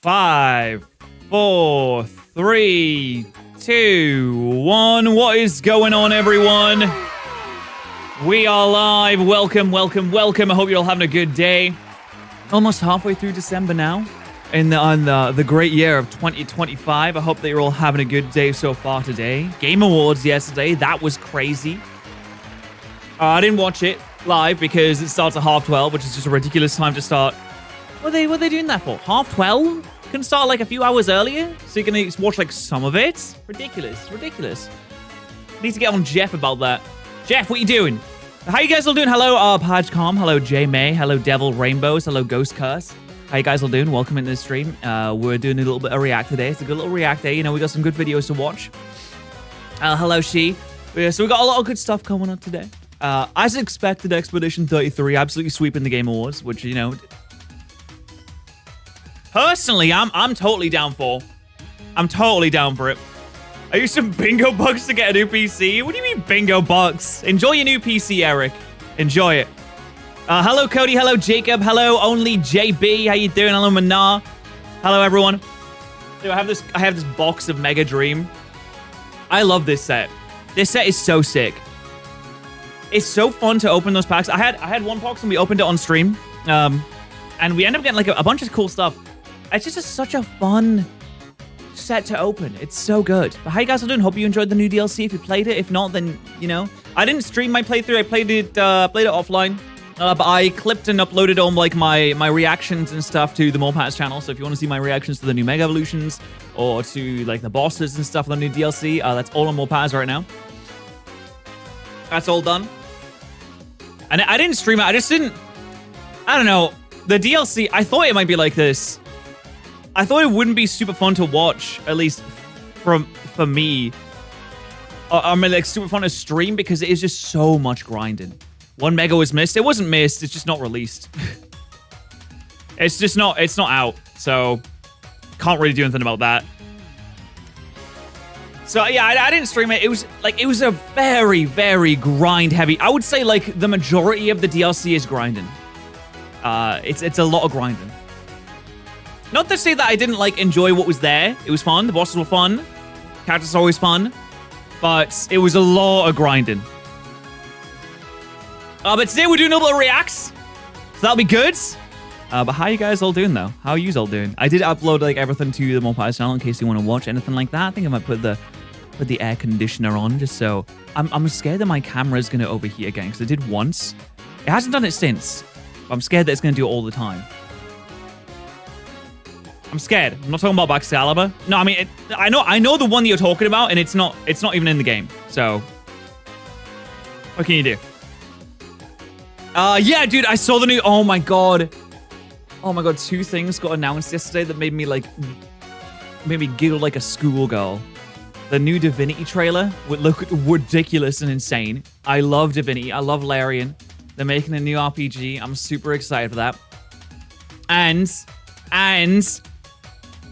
5, 4, 3, 2, 1. What is going on, everyone? We are live. Welcome, welcome, welcome. I hope you're all having a good day. Almost halfway through December now, on the great year of 2025. I hope that you're all having a good day so far today. Game Awards yesterday. That was crazy. I didn't watch it live because it starts at 12:30, which is just a ridiculous time to start. What are they doing that for? 12:30? Can start like a few hours earlier, so you're gonna watch like some of it. Ridiculous, ridiculous. Need to get on Jeff about that. Jeff, what you doing? How you guys all doing? Hello, Patterrz. Hello, J May. Hello, Devil Rainbows. Hello, Ghost Curse. How you guys all doing? Welcome into the stream. We're doing a little bit of React today. It's a good little React day. You know, we got some good videos to watch. Hello, She. So we got a lot of good stuff coming up today. As expected, Expedition 33 absolutely sweeping the Game Awards, which, you know, personally, I'm totally down for. I'm totally down for it. I used some bingo bucks to get a new PC. What do you mean bingo bucks? Enjoy your new PC, Eric. Enjoy it. Hello, Cody. Hello, Jacob. Hello, Only JB. How you doing? Hello, Manar. Hello, everyone. So I have this box of Mega Dream. I love this set. This set is so sick. It's so fun to open those packs. I had one box and we opened it on stream. And we ended up getting like a bunch of cool stuff. It's just such a fun set to open. It's so good. But how you guys are doing? Hope you enjoyed the new DLC. If you played it, if not, then you know. I didn't stream my playthrough. I played it offline. But I clipped and uploaded all like my reactions and stuff to the Patterrz channel. So if you want to see my reactions to the new Mega Evolutions or to like the bosses and stuff on the new DLC, that's all on Patterrz right now. That's all done. And I didn't stream it. I don't know. The DLC, I thought it might be like this. I thought it wouldn't be super fun to watch, at least for me. I mean, like super fun to stream because it is just so much grinding. One mega was missed. It wasn't missed. It's just not released. It's not out. So can't really do anything about that. So yeah, I didn't stream it. It was a very, very grind heavy. I would say like the majority of the DLC is grinding. It's a lot of grinding. Not to say that I didn't like enjoy what was there. It was fun. The bosses were fun. Characters are always fun. But it was a lot of grinding. But today we're doing a little reacts. So that'll be good. But how you guys all doing though? How are you all doing? I did upload like everything to the Patterrz channel in case you want to watch anything like that. I think I might put the air conditioner on just so. I'm scared that my camera is gonna overheat again because I did once. It hasn't done it since. But I'm scared that it's gonna do it all the time. I'm scared. I'm not talking about Excalibur. No, I mean I know the one that you're talking about, and it's not even in the game. So what can you do? Yeah, dude, I saw the new. Oh my god, 2 things got announced yesterday that made me giggle like a schoolgirl. The new Divinity trailer would look ridiculous and insane. I love Divinity. I love Larian. They're making a new RPG. I'm super excited for that. And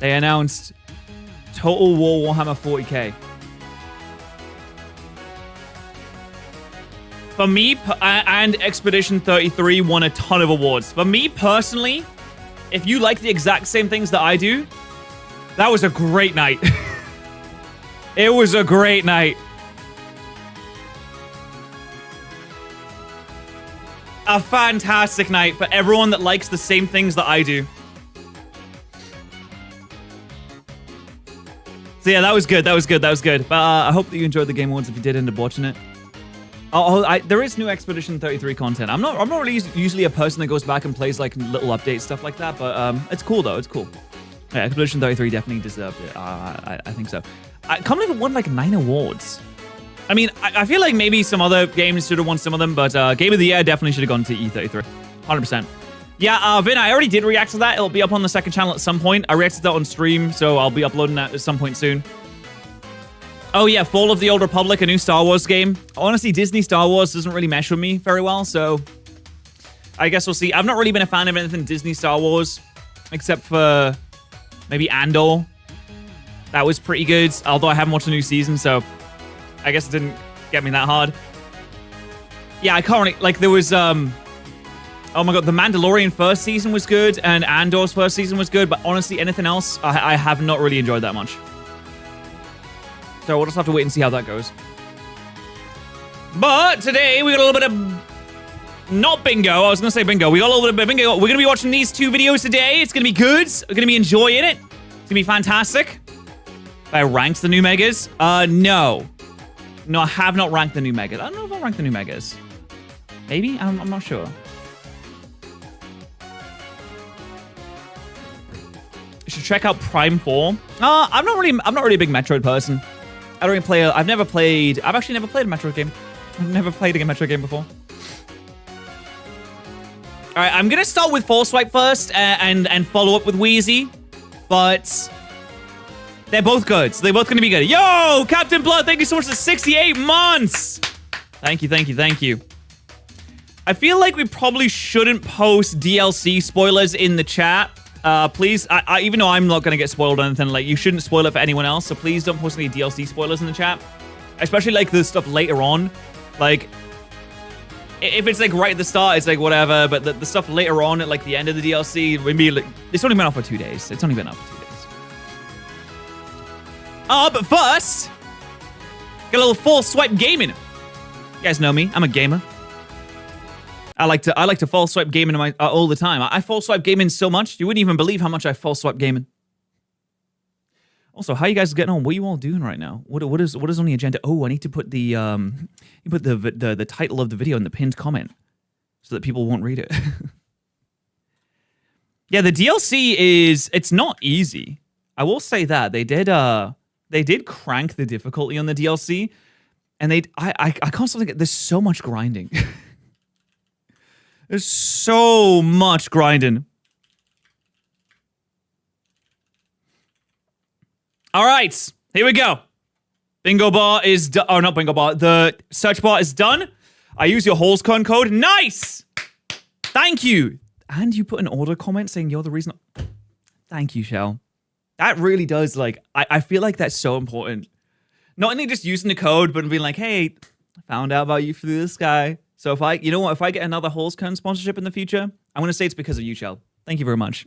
they announced Total War Warhammer 40k. For me, and Expedition 33 won a ton of awards. For me personally, if you like the exact same things that I do, that was a great night. It was a great night. A fantastic night for everyone that likes the same things that I do. So yeah, that was good. But I hope that you enjoyed the Game Awards if you did end up watching it. There is new Expedition 33 content. I'm not really usually a person that goes back and plays like little updates, stuff like that. But it's cool though. It's cool. Yeah, Expedition 33 definitely deserved it. I think so. I can't believe it won like 9 awards. I mean, I feel like maybe some other games should have won some of them, but Game of the Year definitely should have gone to E33. 100%. Yeah, Vin, I already did react to that. It'll be up on the second channel at some point. I reacted to that on stream, so I'll be uploading that at some point soon. Oh yeah, Fall of the Old Republic, a new Star Wars game. Honestly, Disney Star Wars doesn't really mesh with me very well, so I guess we'll see. I've not really been a fan of anything Disney Star Wars, except for maybe Andor. That was pretty good, although I haven't watched the new season, so I guess it didn't get me that hard. Yeah, I can't really, like there was Oh my god, The Mandalorian first season was good, and Andor's first season was good, but honestly, anything else, I have not really enjoyed that much. So we'll just have to wait and see how that goes. But today, we got a little bit of... Not bingo, I was gonna say bingo. We got a little bit of bingo. We're gonna be watching these 2 videos today. It's gonna be good. We're gonna be enjoying it. It's gonna be fantastic. Have I ranked the new megas? No. No, I have not ranked the new megas. I don't know if I'll rank the new megas. Maybe? I'm not sure. You should check out Prime 4. I'm not really a big Metroid person. I don't really play. I've actually never played a Metroid game. I've never played a Metroid game before. All right, I'm gonna start with Full Swipe first and follow up with Wheezy, but they're both good. So they're both gonna be good. Yo, Captain Blood, thank you so much for 68 months. Thank you, thank you, thank you. I feel like we probably shouldn't post DLC spoilers in the chat. Please, even though I'm not going to get spoiled or anything, like, you shouldn't spoil it for anyone else, so please don't post any DLC spoilers in the chat. Especially, like, the stuff later on. Like, if it's, like, right at the start, it's, like, whatever, but the stuff later on at, like, the end of the DLC, maybe, like, it's only been out for 2 days. It's only been out for 2 days. But first, get a little Full Swipe gaming. You guys know me. I'm a gamer. I like to full swipe gaming all the time. I full swipe gaming so much, you wouldn't even believe how much I full swipe gaming. Also, how you guys getting on? What are you all doing right now? What is on the agenda? Oh, I need to put the the title of the video in the pinned comment so that people won't read it. Yeah, the DLC it's not easy. I will say that they did crank the difficulty on the DLC, and I constantly get there's so much grinding. There's so much grinding. All right, here we go. Bingo bar is done. Oh, not bingo bar. The search bar is done. I use your HallsCon code. Nice. Thank you. And you put an order comment saying you're the reason. Thank you, Shell. That really does, like, I feel like that's so important. Not only just using the code, but being like, hey, I found out about you through this guy. So if I get another HallsCon sponsorship in the future, I'm going to say it's because of you, Shell. Thank you very much.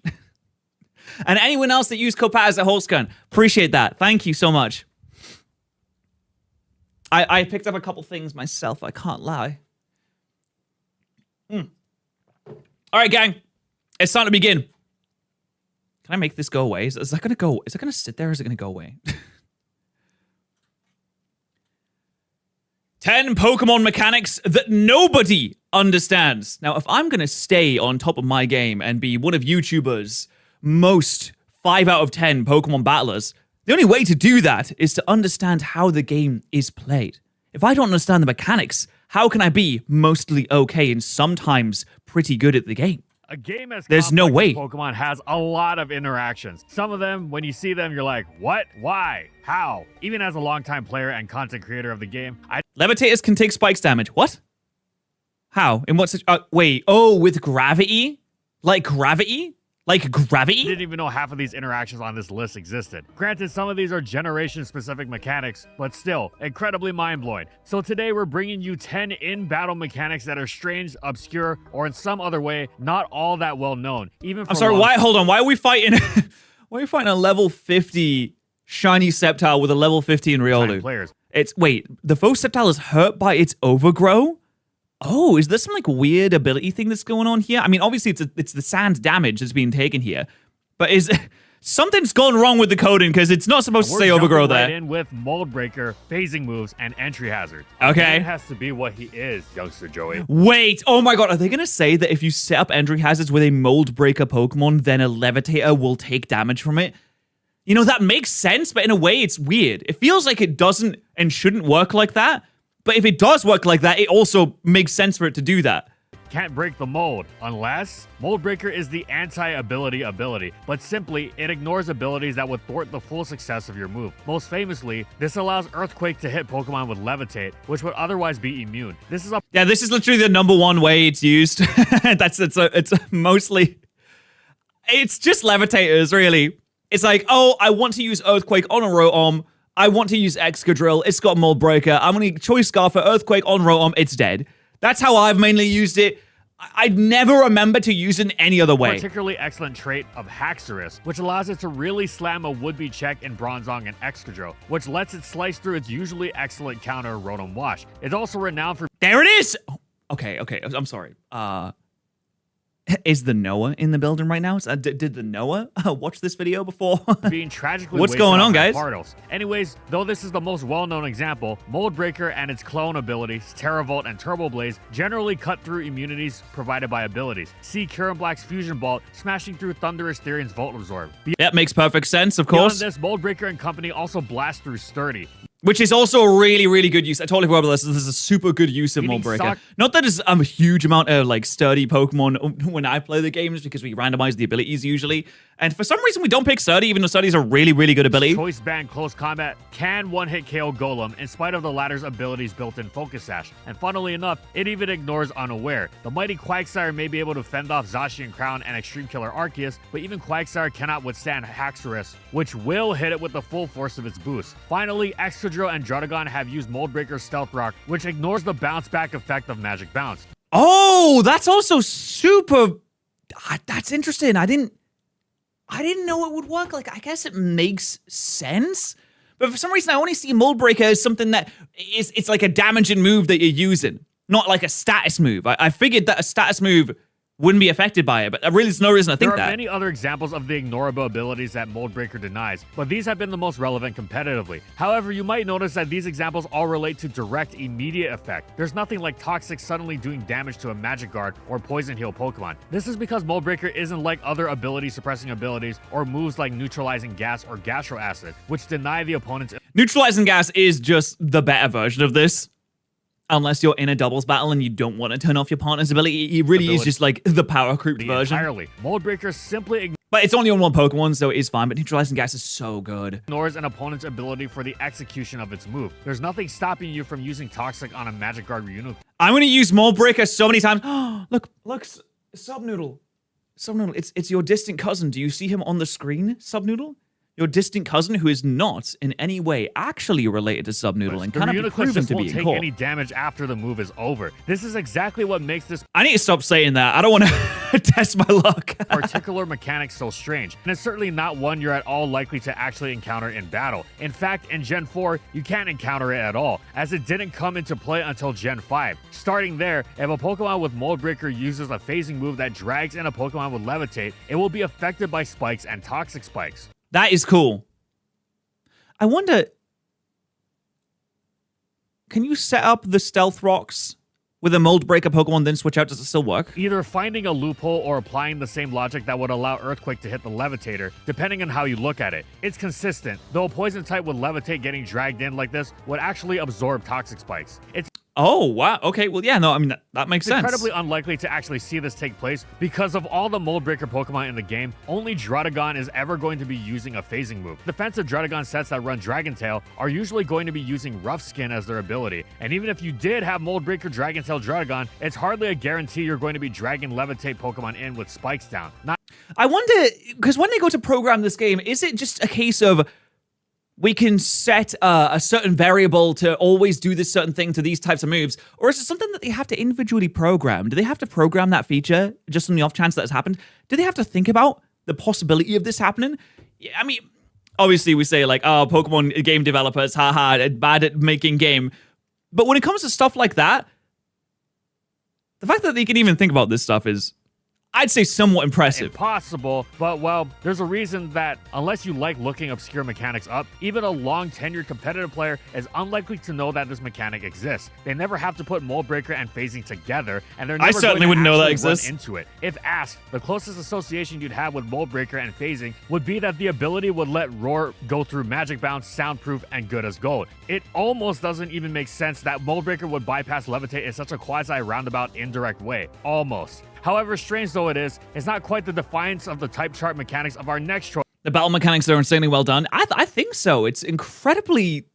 And anyone else that used code Patterrz at HallsCon, appreciate that. Thank you so much. I picked up a couple things myself, I can't lie. All right, gang. It's time to begin. Can I make this go away? Is that going to go? Is it going to sit there or is it going to go away? 10 Pokemon mechanics that nobody understands. Now, if I'm going to stay on top of my game and be one of YouTubers' most 5 out of 10 Pokemon battlers, the only way to do that is to understand how the game is played. If I don't understand the mechanics, how can I be mostly okay and sometimes pretty good at the game? A game as There's no way. Pokemon has a lot of interactions. Some of them, when you see them, you're like, what? Why? How? Even as a longtime player and content creator of the game, Levitators can take spikes damage. What? How? In what situation? Wait. Oh, with gravity? Like gravity? Like gravity? didn't even know half of these interactions on this list existed. Granted, some of these are generation-specific mechanics, but still, incredibly mind-blowing. So today, we're bringing you 10 in-battle mechanics that are strange, obscure, or in some other way, not all that well-known. Even for I'm sorry, why? Hold on. Why are we fighting? Why are we fighting a level 50 shiny Sceptile with a level 15 Riolu? Players. Wait, the faux Sceptile is hurt by its overgrow? Oh, is there some, like, weird ability thing that's going on here? I mean, obviously, it's the sand damage that's being taken here. But something's gone wrong with the coding, because it's not supposed to say overgrow there. Right in with Mold Breaker, phasing moves, and entry hazard. Okay. It has to be what he is, youngster Joey. Wait, oh my god, are they going to say that if you set up entry hazards with a Mold Breaker Pokemon, then a Levitator will take damage from it? You know, that makes sense, but in a way, it's weird. It feels like it doesn't and shouldn't work like that. But if it does work like that, it also makes sense for it to do that. Can't break the mold, unless Mold Breaker is the anti-ability, but simply, it ignores abilities that would thwart the full success of your move. Most famously, this allows Earthquake to hit Pokemon with Levitate, which would otherwise be immune. This is literally the #1 way it's used. It's mostly, it's just Levitators, really. It's like, oh, I want to use Earthquake on a Rotom. I want to use Excadrill. It's got Mold Breaker. I'm going to Choice Scarf for Earthquake on Rotom. It's dead. That's how I've mainly used it. I'd never remember to use it in any other way. Particularly excellent trait of Patterrz, which allows it to really slam a would-be check in Bronzong and Excadrill, which lets it slice through its usually excellent counter Rotom Wash. It's also renowned for... There it is! Okay, I'm sorry. Is the Noah in the building right now? Did the Noah watch this video before? being tragically What's going on, guys? Patterrz. Anyways, though this is the most well-known example, Mold Breaker and its clone abilities, Terravolt and Turbo Blaze, generally cut through immunities provided by abilities. See Kieran Black's Fusion Bolt smashing through Thundurus Therian's Volt Absorb. That makes perfect sense, of course. Beyond this, Mold Breaker and company also blast through Sturdy. Which is also a really, really good use. I totally forgot about this. This is a super good use of Mold Breaker. Not that there's a huge amount of like sturdy Pokemon when I play the games because we randomize the abilities usually. And for some reason we don't pick Sturdy, even though Sturdy is a really, really good ability. Choice Band Close Combat can one-hit KO Golem in spite of the latter's abilities built-in Focus Sash. And funnily enough, it even ignores Unaware. The mighty Quagsire may be able to fend off Zacian Crown and Extreme Killer Arceus, but even Quagsire cannot withstand Haxorus, which will hit it with the full force of its boost. Finally, Excadrill and Druddigon have used Mold Breaker's Stealth Rock, which ignores the bounce-back effect of Magic Bounce. Oh, that's also super... That's interesting. I didn't know it would work. Like, I guess it makes sense. But for some reason, I only see Mold Breaker as something that it's like a damaging move that you're using, not like a status move. I figured that a status move wouldn't be affected by it, but really there's no reason to think that. There are many other examples of the ignorable abilities that Mold Breaker denies, but these have been the most relevant competitively. However, you might notice that these examples all relate to direct, immediate effect. There's nothing like Toxic suddenly doing damage to a Magic Guard or Poison Heal Pokemon. This is because Mold Breaker isn't like other ability-suppressing abilities or moves like Neutralizing Gas or Gastro Acid, which deny the opponent's... Neutralizing Gas is just the better version of this. Unless you're in a doubles battle and you don't want to turn off your partner's ability, it really is just like the power creep version. Entirely. Mold Breaker simply but it's only on one Pokemon, so it is fine. But Neutralizing Gas is so good. Ignores an opponent's ability for the execution of its move. There's nothing stopping you from using Toxic on a Magic Guard Reunion. I'm going to use Mold Breaker so many times. Look, Subnoodle. Subnoodle, it's your distant cousin. Do you see him on the screen, Subnoodle? Your distant cousin who is not in any way actually related to Subnoodle and cannot be proven to be in won't take any damage after the move is over. This is exactly what makes this... I need to stop saying that. I don't want to test my luck. particular mechanic so strange, and it's certainly not one you're at all likely to actually encounter in battle. In fact, in Gen 4, you can't encounter it at all, as it didn't come into play until Gen 5. Starting there, if a Pokemon with Mold Breaker uses a phasing move that drags in a Pokemon with Levitate, it will be affected by spikes and toxic spikes. That is cool. I wonder, can you set up the Stealth Rocks with a Mold Breaker Pokemon, then switch out? Does it still work? Either finding a loophole or applying the same logic that would allow Earthquake to hit the Levitator, depending on how you look at it. It's consistent, though a Poison type with Levitate getting dragged in like this would actually absorb Toxic Spikes. Oh, wow. Okay, well, yeah, no, I mean, that makes sense. It's incredibly unlikely to actually see this take place because of all the Mold Breaker Pokemon in the game, only Druddigon is ever going to be using a phasing move. Defensive Druddigon sets that run Dragon Tail are usually going to be using Rough Skin as their ability, and even if you did have Mold Breaker Dragon Tail Druddigon, it's hardly a guarantee you're going to be dragging Levitate Pokemon in with spikes down. I wonder, because when they go to program this game, is it just a case of we can set a certain variable to always do this certain thing to these types of moves? Or is it something that they have to individually program? Do they have to program that feature just on the off chance that it's happened? Do they have to think about the possibility of this happening? Yeah, I mean, obviously we say like, oh, Pokemon game developers, haha, bad at making game. But when it comes to stuff like that, the fact that they can even think about this stuff is, I'd say, somewhat impressive. Impossible, but well, there's a reason that unless you like looking obscure mechanics up, even a long-tenured competitive player is unlikely to know that this mechanic exists. They never have to put Mold Breaker and phasing together, and they're never certainly wouldn't know that exists. Into it. If asked, the closest association you'd have with Mold Breaker and phasing would be that the ability would let Roar go through Magic Bounce, Soundproof, and Good as Gold. It almost doesn't even make sense that Mold Breaker would bypass Levitate in such a quasi-roundabout, indirect way. Almost. However strange though it is, it's not quite the defiance of the type chart mechanics of our next choice. The battle mechanics are insanely well done. I think so. It's incredibly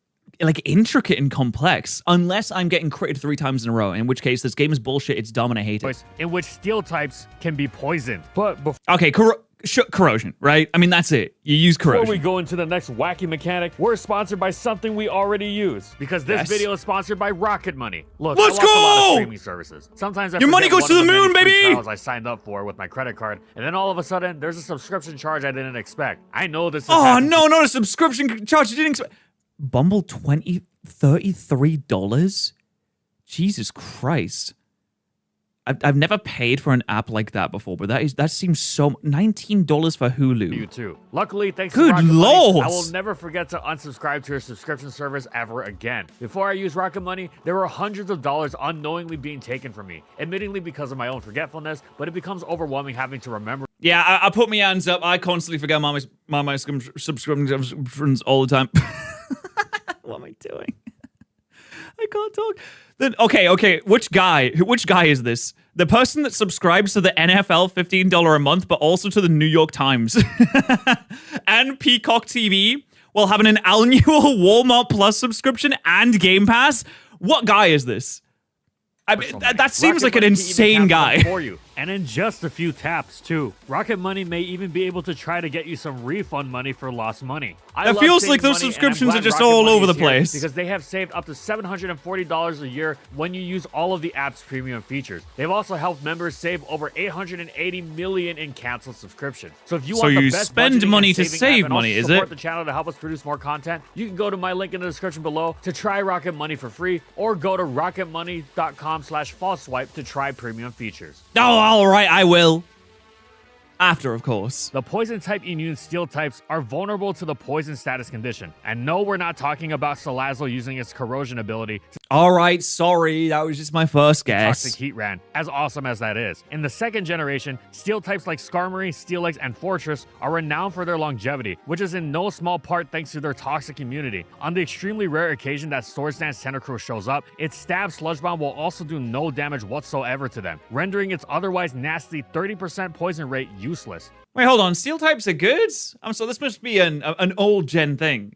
like intricate and complex, unless I'm getting critted 3 times in a row, in which case this game is bullshit. It's dumb and I hate it. In which steel types can be poisoned. But okay, corrosion, right? I mean, that's it. You use corrosion. Before we go into the next wacky mechanic, we're sponsored by something we already use. Because this video is sponsored by Rocket Money. Look, let's I watch a lot of go! streaming services. Sometimes your money goes to the moon, baby! Trials I signed up for with my credit card, and then all of a sudden, there's a subscription charge I didn't expect. I know this is no, not a subscription charge you didn't expect. Bumble $33? Jesus Christ. I've never paid for an app like that before, but that seems so $19 for Hulu. You too. Luckily, thanks Good to Rocket Lord. Money, I will never forget to unsubscribe to your subscription service ever again. Before I used Rocket Money, there were hundreds of dollars unknowingly being taken from me, admittedly because of my own forgetfulness, but it becomes overwhelming having to remember. Yeah, I put my hands up. I constantly forget my subscriptions all the time. What am I doing? I can't talk. Then okay. Which guy is this? The person that subscribes to the NFL $15 a month, but also to the New York Times and Peacock TV while having an annual Walmart Plus subscription and Game Pass? What guy is this? I mean, that seems like an insane guy. For you. And in just a few taps, too. Rocket Money may even be able to try to get you some refund money for lost money. It feels like those subscriptions are just all over the place. Because they have saved up to $740 a year when you use all of the app's premium features. They've also helped members save over $880 million in canceled subscriptions. So if you want the best spend money to save money, is it? Support the channel to help us produce more content, you can go to my link in the description below to try Rocket Money for free, or go to rocketmoney.com/falseswipe to try premium features. Oh, all right, I will. After, of course. The poison-type immune steel types are vulnerable to the poison status condition. And no, we're not talking about Salazzle using its corrosion ability. All right, sorry. That was just my first guess. Toxic Heat Ran, as awesome as that is. In the second generation, steel types like Skarmory, Steelix, and Fortress are renowned for their longevity, which is in no small part thanks to their toxic immunity. On the extremely rare occasion that Swords Dance Tentacruel shows up, its stab Sludge Bomb will also do no damage whatsoever to them, rendering its otherwise nasty 30% poison rate useless. Wait, hold on. Steel types are good? So this must be an old gen thing.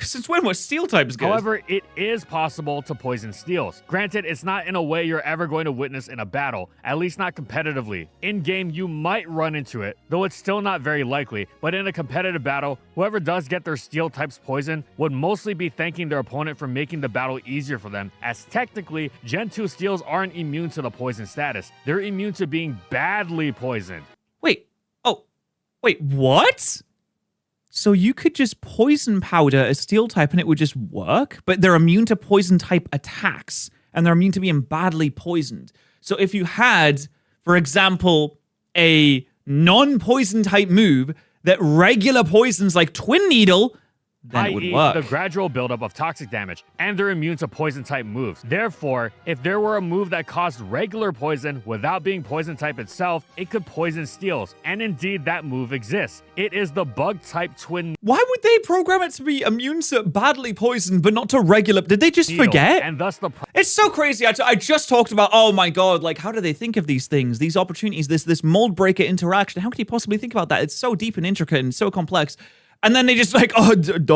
Since when was steel types good? However, it is possible to poison steels. Granted, it's not in a way you're ever going to witness in a battle, at least not competitively. In-game, you might run into it, though it's still not very likely, but in a competitive battle, whoever does get their steel types poisoned would mostly be thanking their opponent for making the battle easier for them, as technically, Gen 2 steels aren't immune to the poison status. They're immune to being badly poisoned. Wait, what? So you could just poison powder a steel type and it would just work? But they're immune to poison type attacks, and they're immune to being badly poisoned. So if you had, for example, a non-poison type move that regular poisons like Twin Needle, then it would work. The gradual buildup of toxic damage, and they're immune to poison type moves. Therefore, if there were a move that caused regular poison without being poison type itself, it could poison steels. And indeed, that move exists. It is the bug type Twin. Why would they program it to be immune to badly poisoned, but not to regular? Did they just forget? And thus it's so crazy. I just talked about, oh my god, like how do they think of these things, these opportunities, this mold breaker interaction? How could you possibly think about that? It's so deep and intricate and so complex. And then they just like, oh,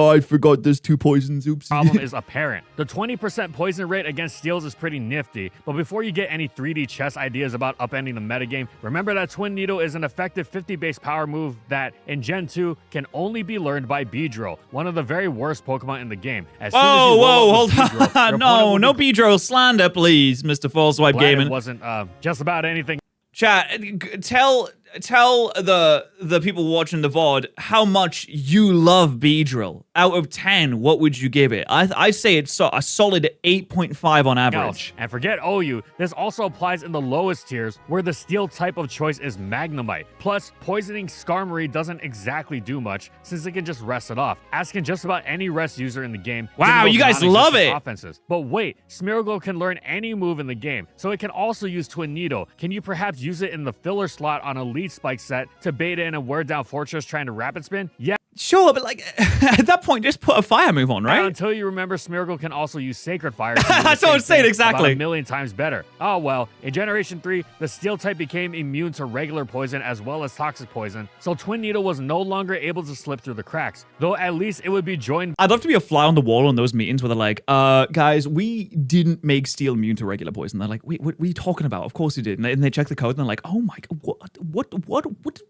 I forgot there's 2 poisons. Oops. Problem is apparent. The 20% poison rate against steels is pretty nifty, but before you get any 3D chess ideas about upending the metagame, remember that Twin Needle is an effective 50 base power move that, in Gen 2, can only be learned by Beedrill, one of the very worst Pokemon in the game. Hold on. No Beedrill slander, please, Mr. Fallswipe Gaming. It wasn't just about anything. Chat, tell the people watching the VOD how much you love Beedrill. Out of 10, what would you give it? I say it's a solid 8.5 on average. And forget OU, this also applies in the lowest tiers where the steel type of choice is Magnemite. Plus, poisoning Skarmory doesn't exactly do much since it can just rest it off, as can just about any rest user in the game. Wow, you guys love it! Offenses. But wait, Smeargle can learn any move in the game, so it can also use Twin Needle. Can you perhaps use it in the filler slot on Elite Spike set to bait in and wear down Fortress trying to rapid spin? Yeah. Sure, but like at that point, just put a fire move on, right? Until you remember Smeargle can also use Sacred Fire. That's what I was saying, exactly. About a million times better. Oh well, in Generation 3, the Steel type became immune to regular poison as well as toxic poison, so Twin Needle was no longer able to slip through the cracks, though at least it would be joined. I'd love to be a fly on the wall in those meetings where they're like, guys, we didn't make Steel immune to regular poison. They're like, wait, what are you talking about? Of course you did. And they check the code and they're like, oh my god, what did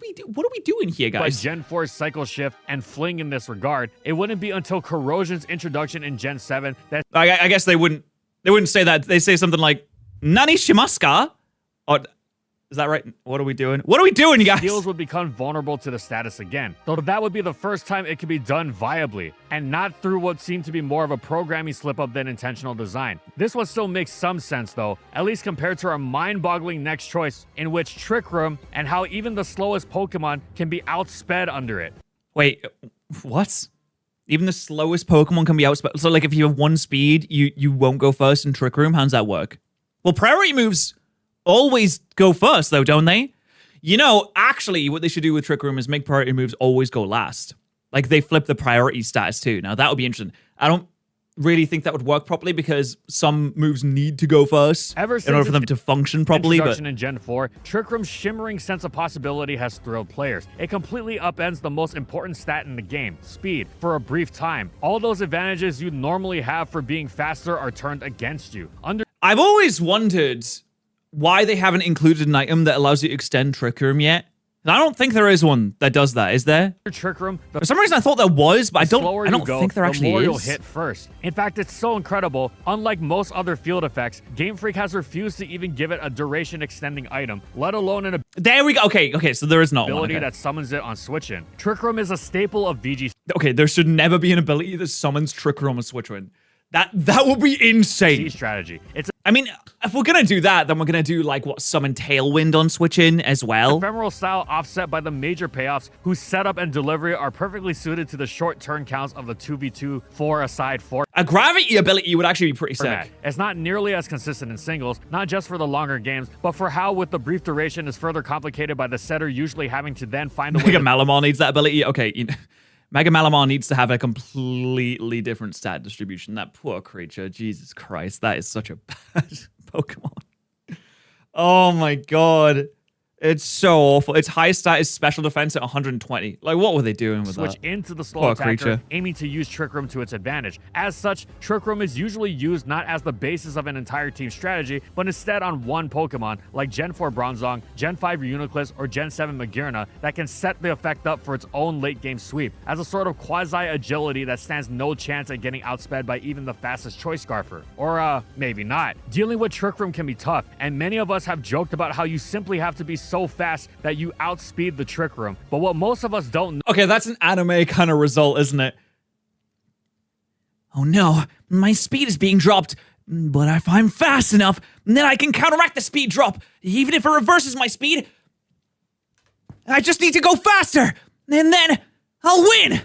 we do? What are we doing here, guys? By Gen 4's Cycle Shift and Fling in this regard, it wouldn't be until Corrosion's introduction in Gen 7 that I guess they wouldn't say that. They say something like Nani Shimaska? Or is that right? What are we doing? What are we doing, you guys? Steels would become vulnerable to the status again, though that would be the first time it could be done viably, and not through what seemed to be more of a programming slip-up than intentional design. This one still makes some sense though, at least compared to our mind-boggling next choice, in which Trick Room and how even the slowest Pokemon can be outsped under it. Wait, what? Even the slowest Pokemon can be outsped. So like if you have 1 speed, you won't go first in Trick Room? How does that work? Well, priority moves always go first though, don't they? You know, actually what they should do with Trick Room is make priority moves always go last. Like they flip the priority status too. Now that would be interesting. I don't really think that would work properly because some moves need to go first in order for them to function properly. Introduction in Gen 4, Trick Room's shimmering sense of possibility has thrilled players. It completely upends the most important stat in the game, speed, for a brief time. All those advantages you normally have for being faster are turned against you. I've always wondered why they haven't included an item that allows you to extend Trick Room yet. And I don't think there is one that does that, is there? Trick Room, for some reason I thought there was, but I don't think there actually is. You'll hit first. In fact, it's so incredible. Unlike most other field effects, Game Freak has refused to even give it a duration extending item, let alone an there we go. Okay, so there is not ability one. That summons it on Switch In. Trick Room is a staple of VG. Okay, there should never be an ability that summons Trick Room on Switch In. That would be insane. Strategy. I mean, if we're gonna do that, then we're gonna do like what summon Tailwind on Switch In as well. Ephemeral style offset by the major payoffs, whose setup and delivery are perfectly suited to the short turn counts of the 2v2 4-a-side 4. A gravity ability would actually be pretty sick. It's not nearly as consistent in singles, not just for the longer games, but for how with the brief duration is further complicated by the setter usually having to then find a way. Mega Malamar needs that ability. Okay, Mega Malamar needs to have a completely different stat distribution. That poor creature. Jesus Christ. That is such a bad Pokemon. Oh my god. It's so awful. Its high stat is special defense at 120. Like, what were they doing with that? Switch into the slow attacker, aiming to use Trick Room to its advantage. As such, Trick Room is usually used not as the basis of an entire team's strategy, but instead on one Pokemon, like Gen 4 Bronzong, Gen 5 Uniclus, or Gen 7 Magearna, that can set the effect up for its own late-game sweep, as a sort of quasi-agility that stands no chance at getting outsped by even the fastest Choice Scarfer. Or, maybe not. Dealing with Trick Room can be tough, and many of us have joked about how you simply have to be so fast that you outspeed the Trick Room. But what most of us don't know— Okay, that's an anime kind of result, isn't it? Oh no, my speed is being dropped. But if I'm fast enough, then I can counteract the speed drop. Even if it reverses my speed, I just need to go faster. And then I'll win.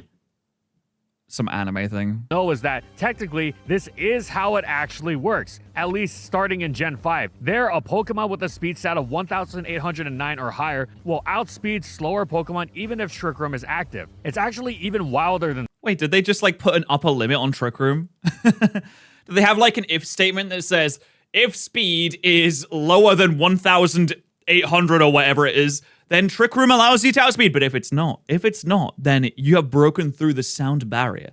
Some anime thing. Know is that technically this is how it actually works, at least starting in Gen 5. There, a Pokemon with a speed stat of 1,809 or higher will outspeed slower Pokemon even if Trick Room is active. It's actually even wilder than— Wait, did they just like put an upper limit on Trick Room? Do they have like an if statement that says if speed is lower than 1,800 or whatever it is, then Trick Room allows you to outspeed. But if it's not, then you have broken through the sound barrier.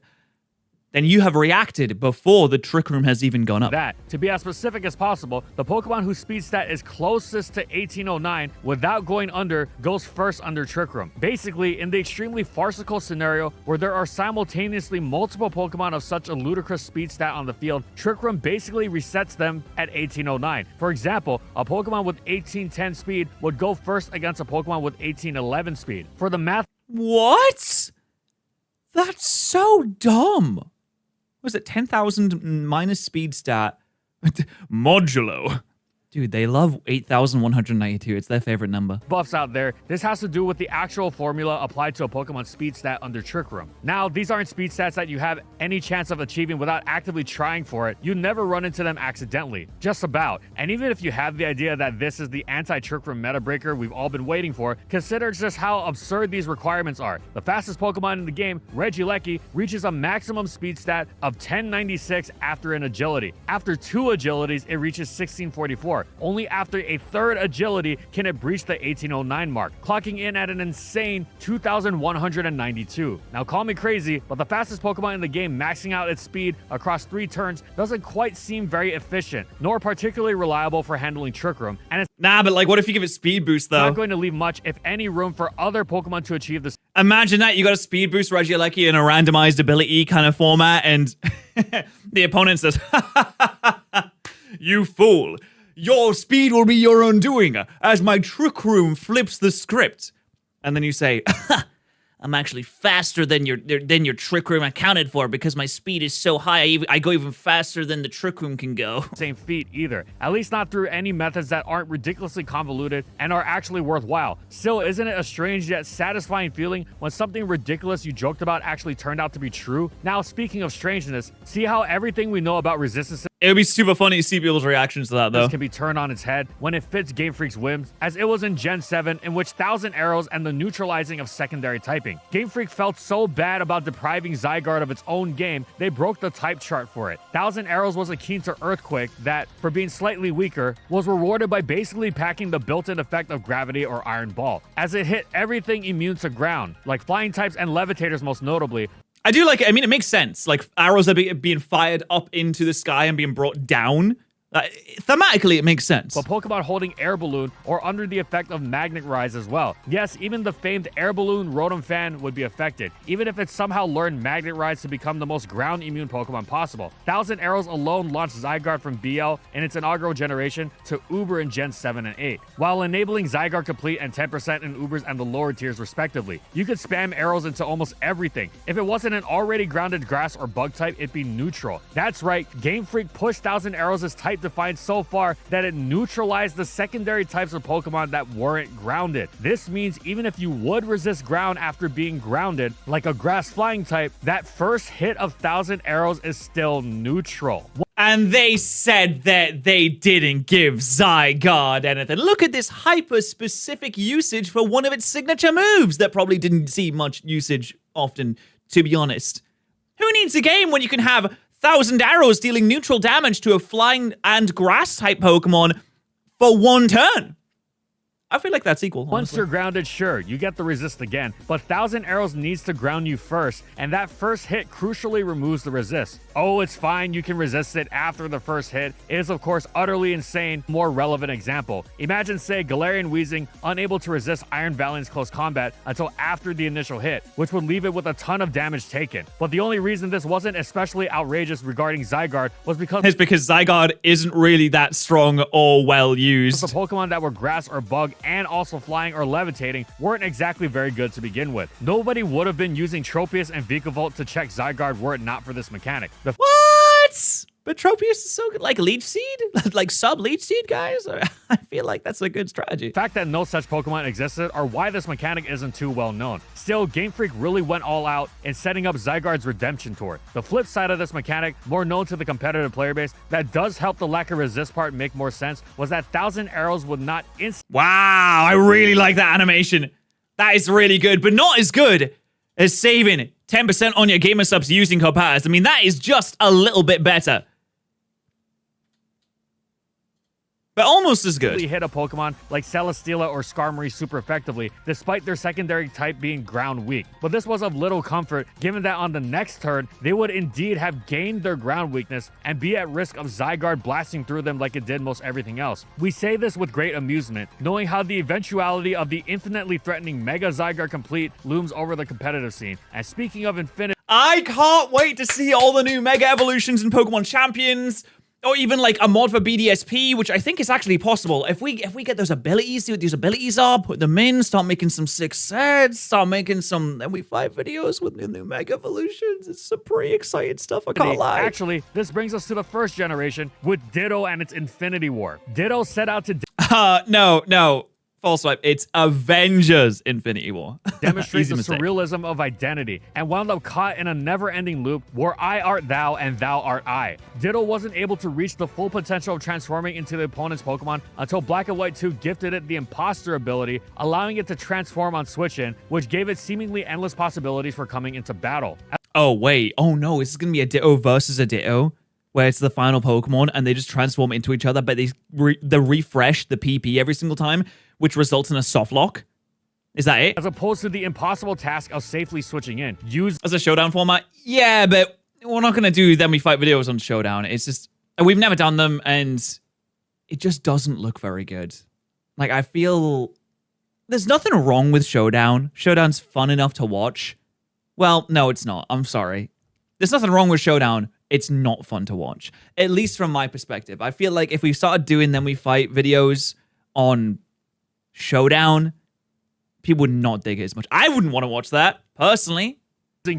Then you have reacted before the Trick Room has even gone up. That, to be as specific as possible, the Pokemon whose speed stat is closest to 1809 without going under goes first under Trick Room. Basically, in the extremely farcical scenario where there are simultaneously multiple Pokemon of such a ludicrous speed stat on the field, Trick Room basically resets them at 1809. For example, a Pokemon with 1810 speed would go first against a Pokemon with 1811 speed. For the math— What? That's so dumb. Was it 10,000 minus speed stat modulo Dude, they love 8,192. It's their favorite number. buffs out there, this has to do with the actual formula applied to a Pokemon speed stat under Trick Room. Now, these aren't speed stats that you have any chance of achieving without actively trying for it. You never run into them accidentally. Just about. And even if you have the idea that this is the anti-Trick Room meta breaker we've all been waiting for, consider just how absurd these requirements are. The fastest Pokemon in the game, Regieleki, reaches a maximum speed stat of 1096 after an agility. After 2 agilities, it reaches 1644. Only after a 3rd agility can it breach the 1809 mark, clocking in at an insane 2192. Now call me crazy, but the fastest Pokemon in the game maxing out its speed across 3 turns doesn't quite seem very efficient, nor particularly reliable for handling Trick Room, and it's Nah, but like, what if you give it speed boost, though? not going to leave much, if any, room for other Pokemon to achieve this. Imagine that, you got a speed boost Regieleki in a randomized ability kind of format, and the opponent says, "You fool. Your speed will be your undoing as my Trick Room flips the script." And then you say, "I'm actually faster than your Trick Room accounted for because my speed is so high. I go even faster than the Trick Room can go." Same feat either, at least not through any methods that aren't ridiculously convoluted and are actually worthwhile. Still, isn't it a strange yet satisfying feeling when something ridiculous you joked about actually turned out to be true? Now, speaking of strangeness, see how everything we know about resistance It would be super funny to see people's reactions to that, though. can be turned on its head when it fits Game Freak's whims, as it was in Gen 7, in which 1,000 Arrows and the neutralizing of secondary typing. Game Freak felt so bad about depriving Zygarde of its own game, they broke the type chart for it. 1,000 Arrows was akin to Earthquake that, for being slightly weaker, was rewarded by basically packing the built-in effect of Gravity or Iron Ball, as it hit everything immune to ground, like flying types and levitators most notably. I do like it. I mean, it makes sense. Like, arrows are being fired up into the sky and being brought down. Thematically, it makes sense. But Pokemon holding Air Balloon or under the effect of Magnet Rise as well. Yes, even the famed Air Balloon Rotom fan would be affected, even if it somehow learned Magnet Rise to become the most ground immune Pokemon possible. 1,000 Arrows alone launched Zygarde from BL in its inaugural generation to Uber in Gen 7 and 8, while enabling Zygarde Complete and 10% in Ubers and the lower tiers respectively. You could spam arrows into almost everything. If it wasn't an already grounded grass or bug type, it'd be neutral. That's right, Game Freak pushed 1,000 Arrows' type defined so far that it neutralized the secondary types of Pokemon that weren't grounded. This means even if you would resist ground after being grounded, like a grass flying type, that first hit of 1,000 Arrows is still neutral. And they said that they didn't give Zygarde anything. Look at this hyper-specific usage for one of its signature moves that probably didn't see much usage often, to be honest. Who needs a game when you can have 1,000 Arrows dealing neutral damage to a flying and grass type Pokemon for 1 turn? I feel like that's equal. Once honestly. you're grounded, sure, you get the resist again, but 1,000 Arrows needs to ground you first, and that first hit crucially removes the resist. Oh, it's fine, you can resist it after the first hit. It is, of course, utterly insane. More relevant example. Imagine, say, Galarian Weezing unable to resist Iron Valiant's close combat until after the initial hit, which would leave it with a ton of damage taken. But the only reason this wasn't especially outrageous regarding Zygarde was because Zygarde isn't really that strong or well used. the Pokemon that were grass or bug and also flying or levitating weren't exactly very good to begin with. Nobody would have been using Tropius and Vikavolt to check Zygarde were it not for this mechanic. What? But Tropius is so good. Like Leech Seed? Like sub-Leech Seed, guys? I feel like that's a good strategy. The fact that no such Pokemon existed are why this mechanic isn't too well known. Still, Game Freak really went all out in setting up Zygarde's redemption tour. The flip side of this mechanic, more known to the competitive player base, that does help the lack of resist part make more sense, was that 1,000 Arrows would not Wow, I really like that animation. That is really good, but not as good as saving 10% on your gamer subs using code Patterrz. I mean, that is just a little bit better. But almost as good. hit a Pokemon like Celesteela or Skarmory super effectively, despite their secondary type being ground weak. But this was of little comfort, given that on the next turn, they would indeed have gained their ground weakness and be at risk of Zygarde blasting through them like it did most everything else. We say this with great amusement, knowing how the eventuality of the infinitely threatening Mega Zygarde Complete looms over the competitive scene. And speaking of infinite, I can't wait to see all the new Mega Evolutions and Pokemon Champions. Or even like a mod for BDSP, which I think is actually possible. If we get those abilities, see what these abilities are, put them in, start making some sick sets, start making some, then we fight videos with the new Mega Evolutions. It's some pretty exciting stuff, I can't lie. Actually, this brings us to the first generation with Ditto and its Infinity War. Ditto set out to No. False swipe. It's Avengers Infinity War. demonstrate the surrealism of identity and wound up caught in a never-ending loop where I art thou and thou art I. Ditto wasn't able to reach the full potential of transforming into the opponent's Pokemon until Black and White 2 gifted it the Imposter ability, allowing it to transform on Switch-In, which gave it seemingly endless possibilities for coming into battle. Oh, wait. Oh, no. This is going to be a Ditto versus a Ditto, where it's the final Pokemon and they just transform into each other, but they refresh the PP every single time, which results in a soft lock. Is that it? As opposed to the impossible task of safely switching in. Use as a showdown format? Yeah, but we're not going to do then we fight videos on showdown. It's just, we've never done them and it just doesn't look very good. Like, I feel there's nothing wrong with showdown. Showdown's fun enough to watch. Well, no, it's not. I'm sorry. There's nothing wrong with showdown. It's not fun to watch. At least from my perspective. I feel like if we started doing then we fight videos on showdown, people would not dig it as much. I wouldn't want to watch that, personally.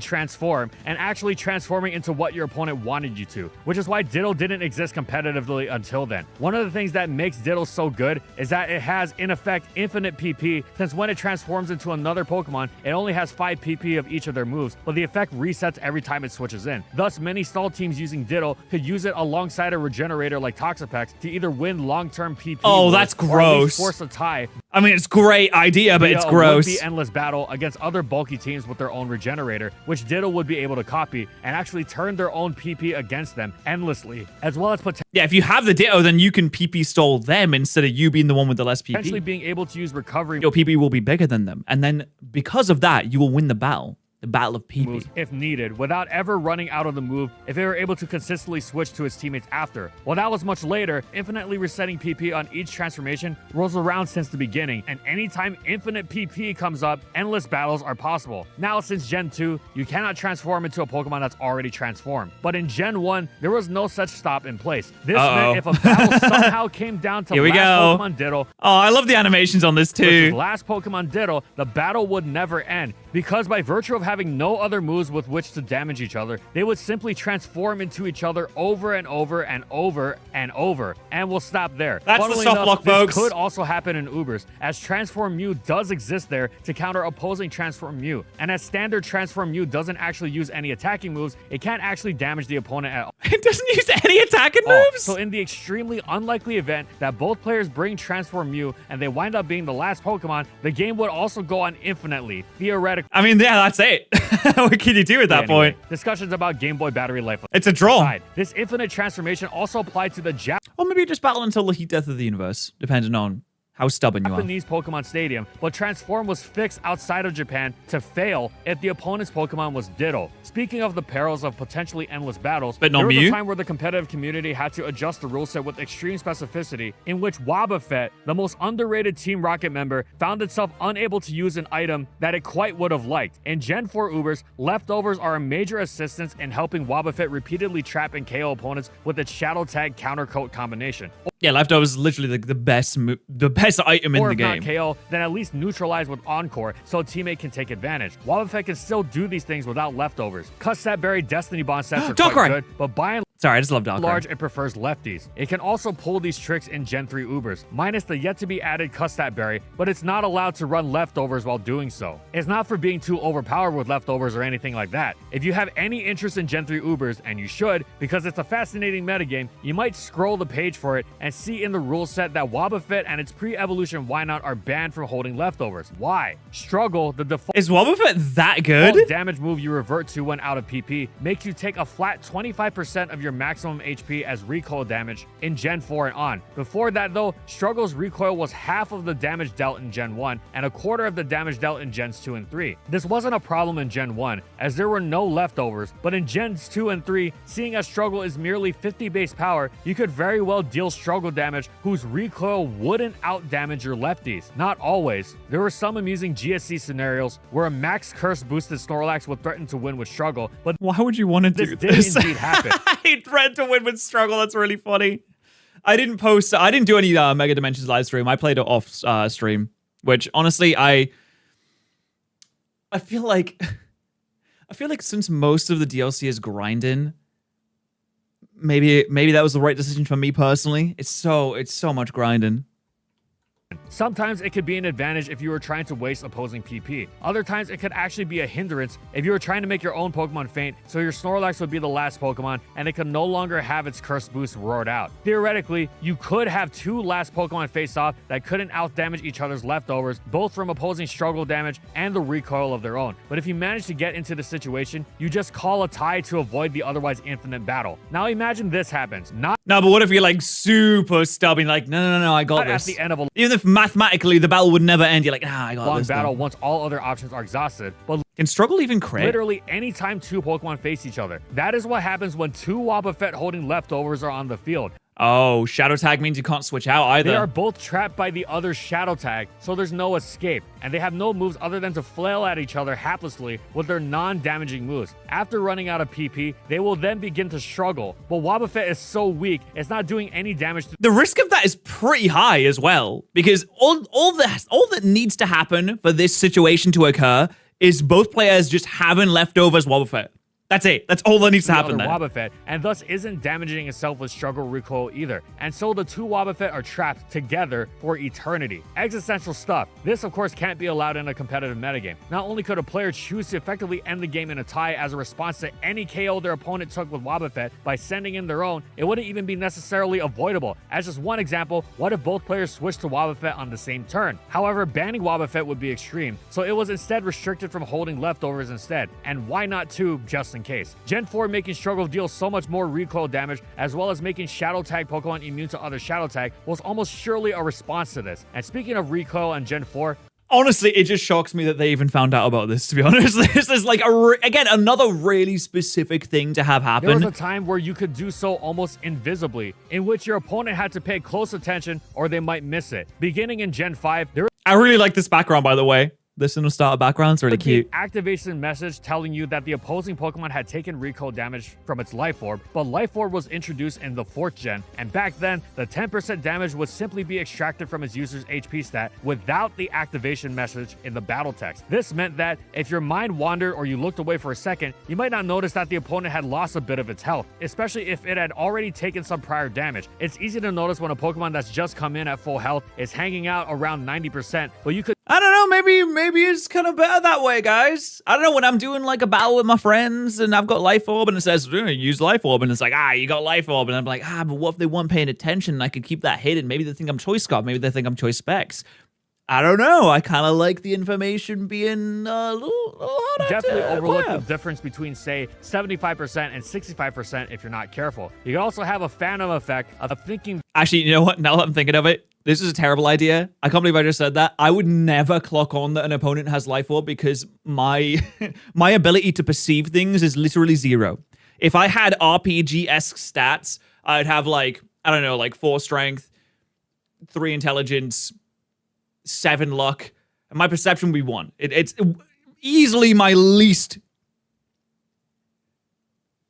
Transform and actually transforming into what your opponent wanted you to, which is why Ditto didn't exist competitively until then. One of the things that makes Ditto so good is that it has, in effect, infinite PP, since when it transforms into another Pokemon, it only has 5 PP of each of their moves, but the effect resets every time it switches in. Thus, many stall teams using Ditto could use it alongside a regenerator like Toxapex to either win long-term PP. Oh, that's gross. Or force a tie. I mean, it's a great idea, but it's gross. It would be endless battle against other bulky teams with their own regenerator, which Ditto would be able to copy and actually turn their own PP against them endlessly, as well as yeah, if you have the Ditto, then you can PP stall them instead of you being the one with the less PP. Potentially being able to use recovery. Your PP will be bigger than them, and then because of that, you will win the battle. The battle of PP. Moves if needed, without ever running out of the move if they were able to consistently switch to his teammates after. While that was much later, infinitely resetting PP on each transformation rolls around since the beginning, and anytime infinite PP comes up, endless battles are possible. Now, since Gen 2, you cannot transform into a Pokemon that's already transformed. But in Gen 1, there was no such stop in place. This meant if a battle somehow came down to Pokemon Ditto. Oh, I love the animations on this too. Last Pokemon Ditto, the battle would never end, because by virtue of having no other moves with which to damage each other, they would simply transform into each other over and over and over and over, and we'll stop there. That's Funnily the soft enough, lock, folks. This could also happen in Ubers, as Transform Mew does exist there to counter opposing Transform Mew, and as standard Transform Mew doesn't actually use any attacking moves, it can't actually damage the opponent at all. It doesn't use any attacking moves? So in the extremely unlikely event that both players bring Transform Mew and they wind up being the last Pokemon, the game would also go on infinitely, theoretically. I mean, yeah, that's it. What can you do at that point? Discussions about Game Boy battery life. It's a draw. Aside, this infinite transformation also applied to the Or maybe just battle until the heat death of the universe, depending on how stubborn you are. Japanese Pokemon Stadium, but Transform was fixed outside of Japan to fail if the opponent's Pokemon was Ditto. Speaking of the perils of potentially endless battles, but no there was Mew? a time where the competitive community had to adjust the rule set with extreme specificity, in which Wobbuffet, the most underrated Team Rocket member, found itself unable to use an item that it quite would have liked. In Gen 4 Ubers, leftovers are a major assistance in helping Wobbuffet repeatedly trap and KO opponents with its Shadow Tag Countercoat combination. Yeah, leftovers is literally like the best item in the game. Or if not KO, then at least neutralize with Encore so a teammate can take advantage. Wobbuffet can still do these things without leftovers. Cut Set Berry Destiny Bond sets are quite good, but by and sorry, I just love Darkrai. large, it prefers lefties. It can also pull these tricks in Gen 3 Ubers, minus the yet-to-be-added Custat Berry, but it's not allowed to run leftovers while doing so. It's not for being too overpowered with leftovers or anything like that. If you have any interest in Gen 3 Ubers, and you should, because it's a fascinating metagame, you might scroll the page for it and see in the rule set that Wobbuffet and its pre-evolution Wynaut are banned from holding leftovers. Why? Struggle, the default Is Wobbuffet that good? damage move you revert to when out of PP, makes you take a flat 25% of your maximum HP as recoil damage in Gen 4 and on. Before that though, Struggle's recoil was half of the damage dealt in Gen 1 and a quarter of the damage dealt in Gens 2 and 3. This wasn't a problem in Gen 1 as there were no leftovers, but in Gens 2 and 3, seeing as Struggle is merely 50 base power, you could very well deal Struggle damage whose recoil wouldn't out damage your lefties. Not always. There were some amusing GSC scenarios where a max curse boosted Snorlax would threaten to win with Struggle, but why would you want to do this? Did indeed happen. I he threatened to win with struggle. That's really funny. I didn't do any Mega Dimensions live stream. I played it off stream, which honestly, I feel like since most of the DLC is grinding, maybe that was the right decision for me personally. It's so much grinding. Sometimes it could be an advantage if you were trying to waste opposing PP. Other times it could actually be a hindrance if you were trying to make your own Pokemon faint, so your Snorlax would be the last Pokemon and it could no longer have its curse boost roared out. Theoretically, you could have two last Pokemon face off that couldn't outdamage each other's leftovers, both from opposing struggle damage and the recoil of their own. But if you manage to get into the situation, you just call a tie to avoid the otherwise infinite battle. Now imagine this happens. No, but what if you're like super stubborn, like, no, I got this. At the end of a Even if mathematically the battle would never end, you're like, I got long this. Battle once all other options are exhausted. But can struggle even crit? Literally anytime two Pokemon face each other. That is what happens when two Wobbuffet holding leftovers are on the field. Oh, Shadow Tag means you can't switch out either. They are both trapped by the other's Shadow Tag, so there's no escape, and they have no moves other than to flail at each other haplessly with their non-damaging moves. After running out of PP, they will then begin to struggle, but Wobbuffet is so weak, it's not doing any damage to— The risk of that is pretty high as well, because all that needs to happen for this situation to occur is both players just having leftovers Wobbuffet. That's it. That's all that needs to happen there. Wobbuffet, and thus isn't damaging itself with struggle recoil either. And so the two Wobbuffet are trapped together for eternity. Existential stuff. This, of course, can't be allowed in a competitive metagame. Not only could a player choose to effectively end the game in a tie as a response to any KO their opponent took with Wobbuffet by sending in their own, it wouldn't even be necessarily avoidable. As just one example, what if both players switched to Wobbuffet on the same turn? However, banning Wobbuffet would be extreme, so it was instead restricted from holding leftovers instead. And why not two, just in case? Gen 4 making struggle deal so much more recoil damage, as well as making Shadow Tag Pokemon immune to other Shadow Tag, was almost surely a response to this. And speaking of recoil and Gen 4, honestly, it just shocks me that they even found out about this, to be honest. This is like, again, another really specific thing to have happen. There was a time where you could do so almost invisibly, in which your opponent had to pay close attention or they might miss it. Beginning in Gen 5, there— I really like this background, by the way. This little starter background's really cute. Activation message telling you that the opposing Pokemon had taken recoil damage from its Life Orb, but Life Orb was introduced in the 4th gen, and back then, the 10% damage would simply be extracted from its user's HP stat without the activation message in the battle text. This meant that if your mind wandered or you looked away for a second, you might not notice that the opponent had lost a bit of its health, especially if it had already taken some prior damage. It's easy to notice when a Pokemon that's just come in at full health is hanging out around 90%, but you could— I don't know, maybe it's kind of better that way, guys. I don't know, when I'm doing like a battle with my friends and I've got Life Orb and it says, use Life Orb, and it's like, you got Life Orb, and I'm like, but what if they weren't paying attention and I could keep that hidden? Maybe they think I'm Choice Scarf, maybe they think I'm Choice Specs. I don't know. I kind of like the information being a little harder. Definitely overlook the difference between, say, 75% and 65% if you're not careful. You can also have a phantom effect of thinking— Actually, you know what? Now that I'm thinking of it, this is a terrible idea. I can't believe I just said that. I would never clock on that an opponent has Life Orb because my my ability to perceive things is literally 0. If I had RPG-esque stats, I'd have like, I don't know, like 4 strength, 3 intelligence, 7 luck, and my perception would be 1. It's easily my least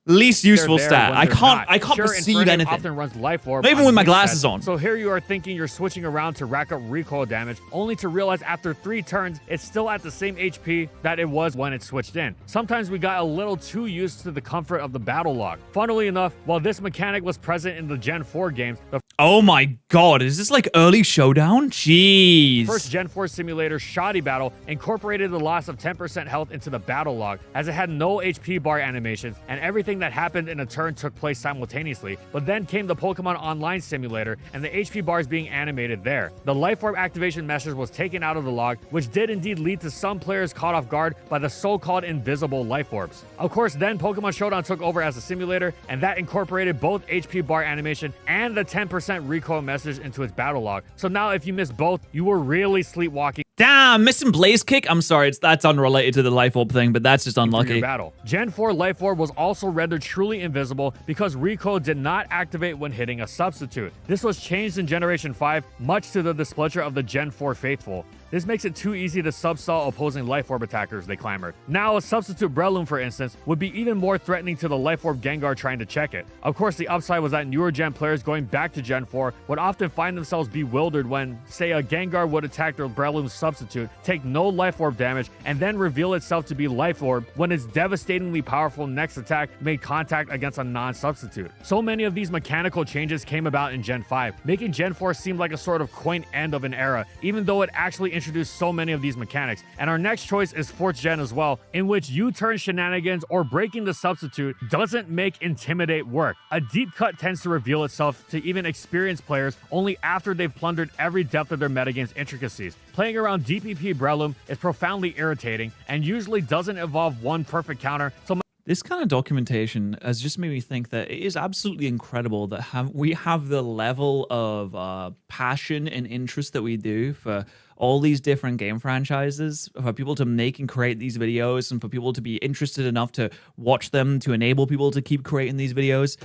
useful stat. I can't perceive anything. Often runs Life Orb, not even with my glasses on. So here you are thinking you're switching around to rack up recoil damage, only to realize after 3 turns, it's still at the same HP that it was when it switched in. Sometimes we got a little too used to the comfort of the battle log. Funnily enough, while this mechanic was present in the Gen 4 games, oh my god, is this like early showdown? Jeez. First Gen 4 simulator, Shoddy Battle, incorporated the loss of 10% health into the battle log, as it had no HP bar animations, and everything that happened in a turn took place simultaneously. But then came the Pokemon Online simulator, and the HP bars being animated there. The Life Orb activation message was taken out of the log, which did indeed lead to some players caught off guard by the so-called invisible Life Orbs. Of course, then Pokemon Showdown took over as a simulator, and that incorporated both HP bar animation and the 10% recoil message into its battle log. So now if you missed both, you were really sleepwalking. Damn, missing Blaze Kick? I'm sorry, that's unrelated to the Life Orb thing, but that's just unlucky. Battle. Gen 4 Life Orb was also rendered truly invisible because Recode did not activate when hitting a substitute. This was changed in Generation 5, much to the displeasure of the Gen 4 faithful. This makes it too easy to substall opposing Life Orb attackers, they clamored. Now, a substitute Breloom, for instance, would be even more threatening to the Life Orb Gengar trying to check it. Of course, the upside was that newer Gen players going back to Gen 4 would often find themselves bewildered when, say, a Gengar would attack their Breloom substitute, take no Life Orb damage, and then reveal itself to be Life Orb when its devastatingly powerful next attack made contact against a non-substitute. So many of these mechanical changes came about in Gen 5, making Gen 4 seem like a sort of quaint end of an era, even though it actually introduced so many of these mechanics. And our next choice is 4th Gen as well, in which U-turn shenanigans or breaking the substitute doesn't make Intimidate work. A deep cut tends to reveal itself to even experienced players only after they've plundered every depth of their metagame's intricacies. Playing around DPP Breloom is profoundly irritating and usually doesn't involve one perfect counter, so this kind of documentation has just made me think that it is absolutely incredible that we have the level of passion and interest that we do for all these different game franchises, for people to make and create these videos, and for people to be interested enough to watch them, to enable people to keep creating these videos.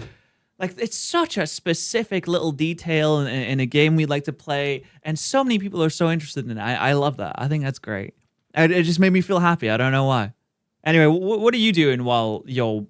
Like, it's such a specific little detail in a game we like to play, and so many people are so interested in it. I love that. I think that's great. It just made me feel happy. I don't know why. Anyway, what are you doing while you're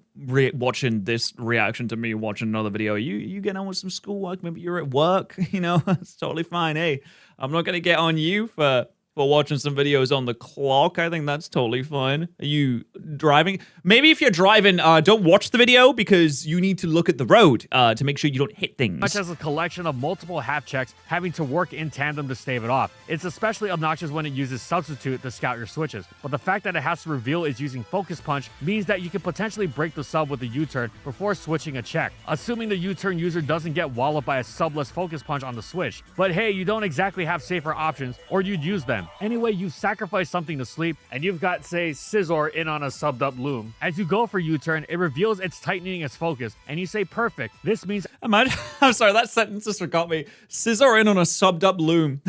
watching this reaction to me watching another video? You getting on with some schoolwork? Maybe you're at work? You know, it's totally fine. Hey, I'm not going to get on you for watching some videos on the clock. I think that's totally fine. Are you driving? Maybe if you're driving, don't watch the video because you need to look at the road to make sure you don't hit things. Much as a collection of multiple half checks having to work in tandem to stave it off. It's especially obnoxious when it uses substitute to scout your switches. But the fact that it has to reveal it's using focus punch means that you can potentially break the sub with a U-turn before switching a check, assuming the U-turn user doesn't get walloped by a subless focus punch on the switch. But hey, you don't exactly have safer options, or you'd use them. Anyway, you sacrifice something to sleep, and you've got, say, Scizor in on a subbed up Loom. As you go for U-turn, it reveals it's tightening its focus, and you say perfect. This means... I'm sorry, that sentence just forgot me. Scizor in on a subbed up Loom.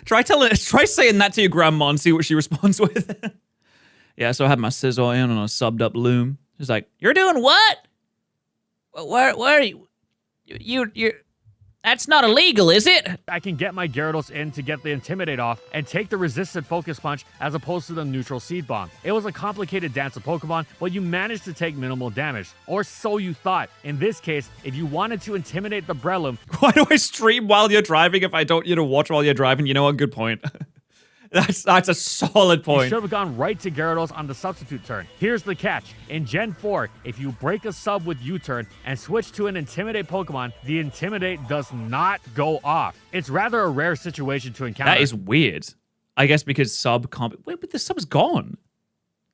Try saying that to your grandma and see what she responds with. Yeah, so I had my Scizor in on a subbed up Loom. She's like, "You're doing what? Where are you? You're... That's not illegal, is it?" I can get my Gyarados in to get the Intimidate off and take the resisted Focus Punch as opposed to the neutral Seed Bomb. It was a complicated dance of Pokemon, but you managed to take minimal damage. Or so you thought. In this case, if you wanted to intimidate the Breloom... Why do I stream while you're driving if I don't watch while you're driving? You know what? Good point. That's a solid point. You should have gone right to Gyarados on the substitute turn. Here's the catch. In Gen 4, if you break a sub with U-turn and switch to an Intimidate Pokemon, the Intimidate does not go off. It's rather a rare situation to encounter. That is weird. I guess because sub can't... Wait, but the sub's gone.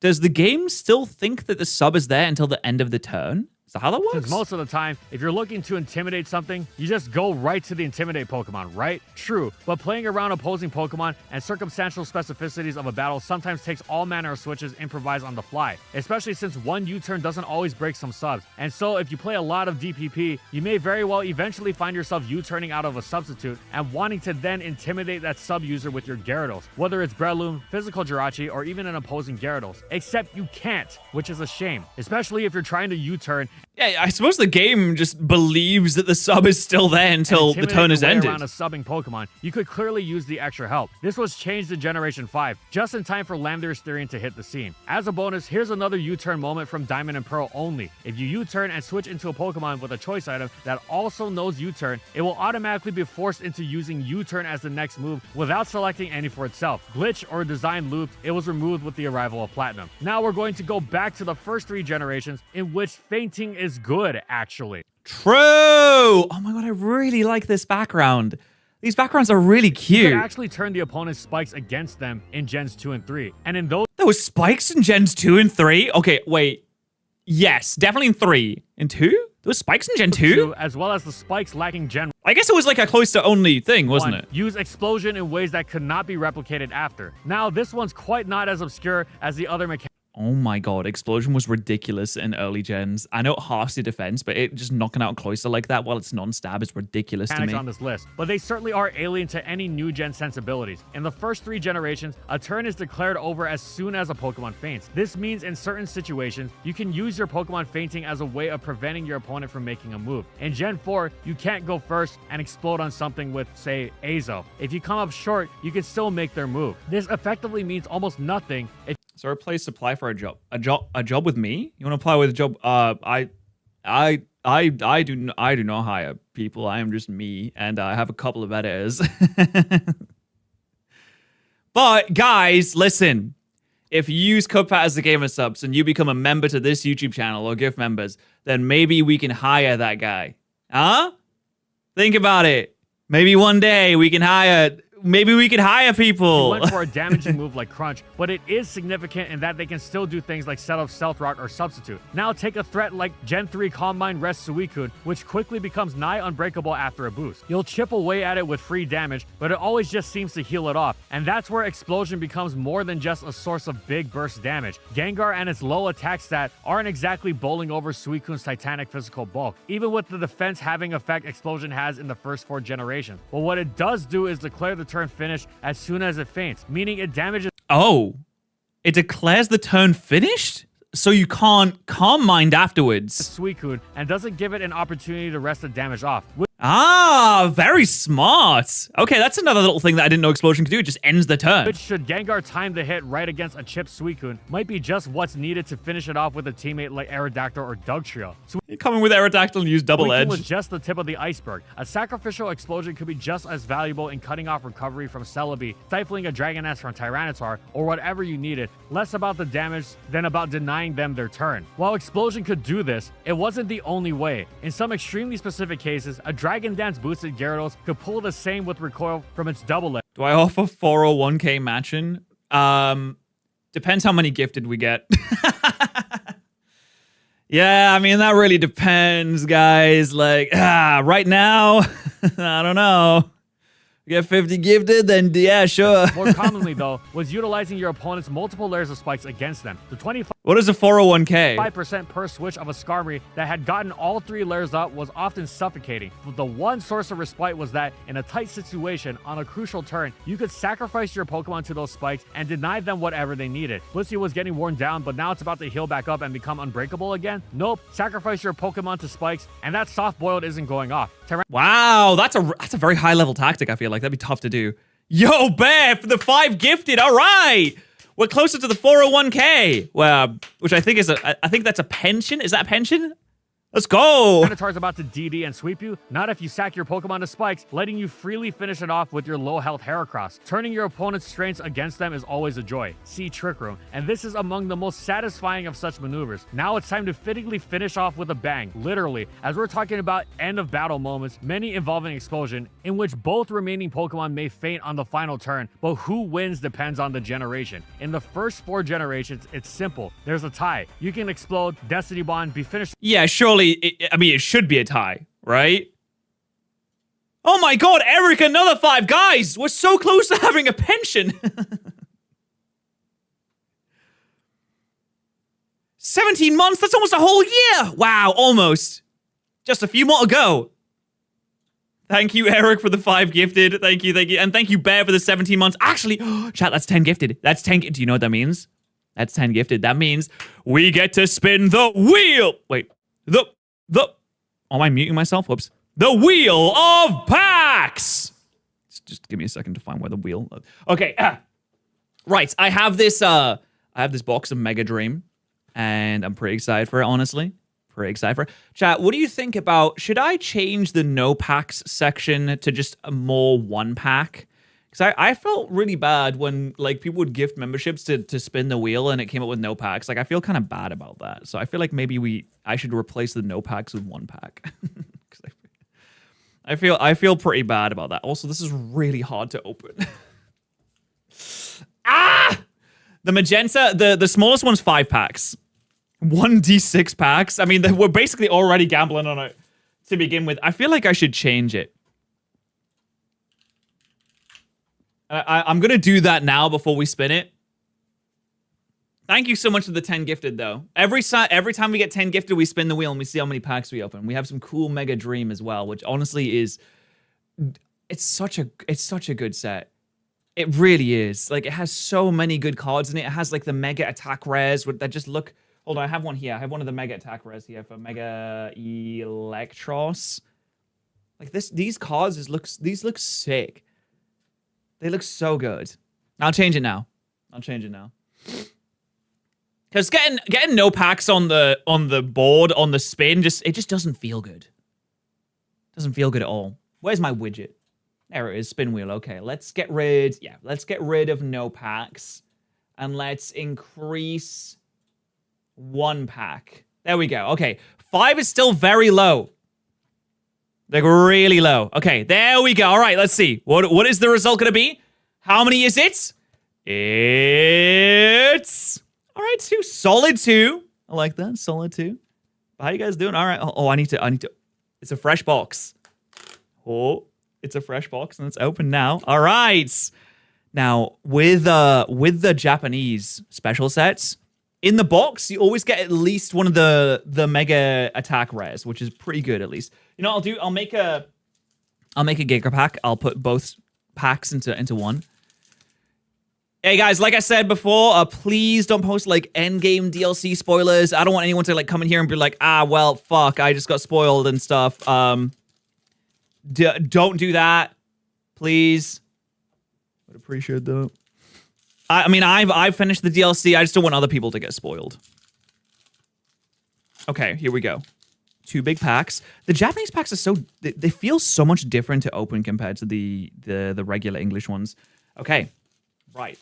Does the game still think that the sub is there until the end of the turn? Is that how that works? Since most of the time, if you're looking to intimidate something, you just go right to the Intimidate Pokemon, right? True, but playing around opposing Pokemon and circumstantial specificities of a battle sometimes takes all manner of switches improvised on the fly, especially since one U-turn doesn't always break some subs. And so if you play a lot of DPP, you may very well eventually find yourself U-turning out of a substitute and wanting to then intimidate that sub-user with your Gyarados, whether it's Breloom, Physical Jirachi, or even an opposing Gyarados. Except you can't, which is a shame, especially if you're trying to U-turn. Yeah, I suppose the game just believes that the sub is still there until the turn is ended. Around a subbing Pokemon, you could clearly use the extra help. This was changed in Generation 5, just in time for Landorus to hit the scene. As a bonus, here's another U-turn moment from Diamond and Pearl only. If you U-turn and switch into a Pokemon with a choice item that also knows U-turn, it will automatically be forced into using U-turn as the next move without selecting any for itself. Glitch or design looped, it was removed with the arrival of Platinum. Now we're going to go back to the first 3 generations, in which fainting is good, actually. True! Oh my god, I really like this background. These backgrounds are really cute. You could actually turn the opponent's spikes against them in Gens 2 and 3. And in those... There was spikes in Gens 2 and 3? Okay, wait. Yes, definitely in 3. In 2? There was spikes in Gen 2? As well as the spikes lacking Gen... I guess it was like a close-to-only thing, wasn't it? Use Explosion in ways that could not be replicated after. Now, this one's quite not as obscure as the other mechanics. Oh my god, Explosion was ridiculous in early gens. I know it halves the defense, but it just knocking out Cloyster like that while it's non-stab is ridiculous to me. On this list, but they certainly are alien to any new gen sensibilities. In the first 3 generations, a turn is declared over as soon as a Pokemon faints. This means in certain situations, you can use your Pokemon fainting as a way of preventing your opponent from making a move. In Gen 4, you can't go first and explode on something with, say, Azo. If you come up short, you can still make their move. This effectively means almost nothing if So replace supply for a job. A job with me? You want to apply with a job? I do not hire people. I am just me, and I have a couple of editors. But guys, listen. If you use code Patterrz the Gamer Subs and you become a member to this YouTube channel or gift members, then maybe we can hire that guy. Huh? Think about it. Maybe one day we can hire. Maybe we could hire people. He went for a damaging move like Crunch, but it is significant in that they can still do things like set up Stealth Rock or Substitute. Now take a threat like Gen 3 Calm Mind Rest Suicune, which quickly becomes nigh unbreakable after a boost. You'll chip away at it with free damage, but it always just seems to heal it off, and that's where Explosion becomes more than just a source of big burst damage. Gengar and its low attack stat aren't exactly bowling over Suicune's titanic physical bulk, even with the defense having effect Explosion has in the first 4 generations. But what it does do is declare the turn finished as soon as it faints, meaning it damages. Oh, it declares the turn finished? So you can't Calm Mind afterwards. Suicune and doesn't give it an opportunity to rest the damage off. Ah, very smart. Okay, that's another little thing that I didn't know Explosion could do. It just ends the turn. Which, should Gengar time the hit right against a chipped Suicune, might be just what's needed to finish it off with a teammate like Aerodactyl or Dugtrio. You're coming with Aerodactyl and use double Suicune edge. was just the tip of the iceberg. A sacrificial Explosion could be just as valuable in cutting off recovery from Celebi, stifling a Dragoness from Tyranitar, or whatever you needed. Less about the damage than about denying them their turn. While Explosion could do this, it wasn't the only way. In some extremely specific cases, a Dragon Dance boosted Gyarados could pull the same with recoil from its double edge. Do I offer 401k matching? Depends how many gifted we get. Yeah, I mean, that really depends, guys. Like, right now, I don't know. Get 50 gifted, then yeah, sure. More commonly, though, was utilizing your opponent's multiple layers of spikes against them. The 25% What is a 401k? per switch of a Skarmory that had gotten all 3 layers up was often suffocating. But the one source of respite was that, in a tight situation, on a crucial turn, you could sacrifice your Pokemon to those spikes and deny them whatever they needed. Blissey was getting worn down, but now it's about to heal back up and become unbreakable again? Nope. Sacrifice your Pokemon to spikes, and that soft-boiled isn't going off. Wow, that's a very high-level tactic, I feel like. That'd be tough to do. Yo, Bear, for the 5 gifted, all right! We're closer to the 401k, well, which I think is I think that's a pension. Is that a pension? Let's go! Tyranitar's about to DD and sweep you, not if you sack your Pokemon to spikes, letting you freely finish it off with your low health Heracross. Turning your opponent's strengths against them is always a joy. See Trick Room, and this is among the most satisfying of such maneuvers. Now it's time to fittingly finish off with a bang, literally, as we're talking about end of battle moments, many involving Explosion, in which both remaining Pokemon may faint on the final turn, but who wins depends on the generation. In the first 4 generations, it's simple. There's a tie. You can explode, Destiny Bond, be finished. Yeah, surely. It should be a tie, right? Oh my god, Eric, another 5 guys! We're so close to having a pension! 17 months? That's almost a whole year! Wow, almost. Just a few more to go. Thank you, Eric, for the 5 gifted. Thank you. And thank you, Bear, for the 17 months. Actually, chat, that's 10 gifted. That's 10. Do you know what that means? That's 10 gifted. That means we get to spin the wheel. Wait. Am I muting myself? Whoops. The Wheel of Packs! Just give me a second to find where the wheel... Okay. Right. I have this box of Mega Dream, and I'm pretty excited for it, honestly. Pretty excited for it. Chat, what do you think about... Should I change the no packs section to just a more 1-pack? Because I felt really bad when, like, people would gift memberships to spin the wheel and it came up with no packs. Like, I feel kind of bad about that. So I feel like maybe I should replace the no packs with 1-pack. I feel pretty bad about that. Also, this is really hard to open. The magenta, the smallest one's 5 packs. 1d6 packs. I mean, we're basically already gambling on it to begin with. I feel like I should change it. I'm going to do that now before we spin it. Thank you so much for the 10 gifted, though. Every time we get 10 gifted, we spin the wheel and we see how many packs we open. We have some cool Mega Dream as well, which honestly is... It's such a good set. It really is. Like, it has so many good cards in it. It has, like, the Mega Attack rares that just look... Hold on, I have one here. I have one of the Mega Attack rares here for Mega Electros. Like, these cards look sick. They look so good. I'll change it now. Because getting no packs on the board, on the spin, it just doesn't feel good. Doesn't feel good at all. Where's my widget? There it is, spin wheel. Okay, let's get rid of no packs. And let's increase 1 pack. There we go. Okay, 5 is still very low. Like, really low. Okay, there we go. All right, let's see. What is the result going to be? How many is it? It's... All right, 2. Solid 2. I like that. Solid 2. How you guys doing? All right. Oh, I need to... It's a fresh box. Oh, it's a fresh box, and it's open now. All right. Now, with the Japanese special sets, in the box, you always get at least one of the Mega Attack rares, which is pretty good, at least. You know what I'll do? I'll make a Giga Pack. I'll put both packs into one. Hey guys, like I said before, please don't post like endgame DLC spoilers. I don't want anyone to like come in here and be like, well, fuck, I just got spoiled and stuff. Don't do that, please. I'd appreciate that. I mean, I've finished the DLC. I just don't want other people to get spoiled. Okay, here we go. 2 big packs. The Japanese packs are they feel so much different to open compared to the regular English ones. Okay, right.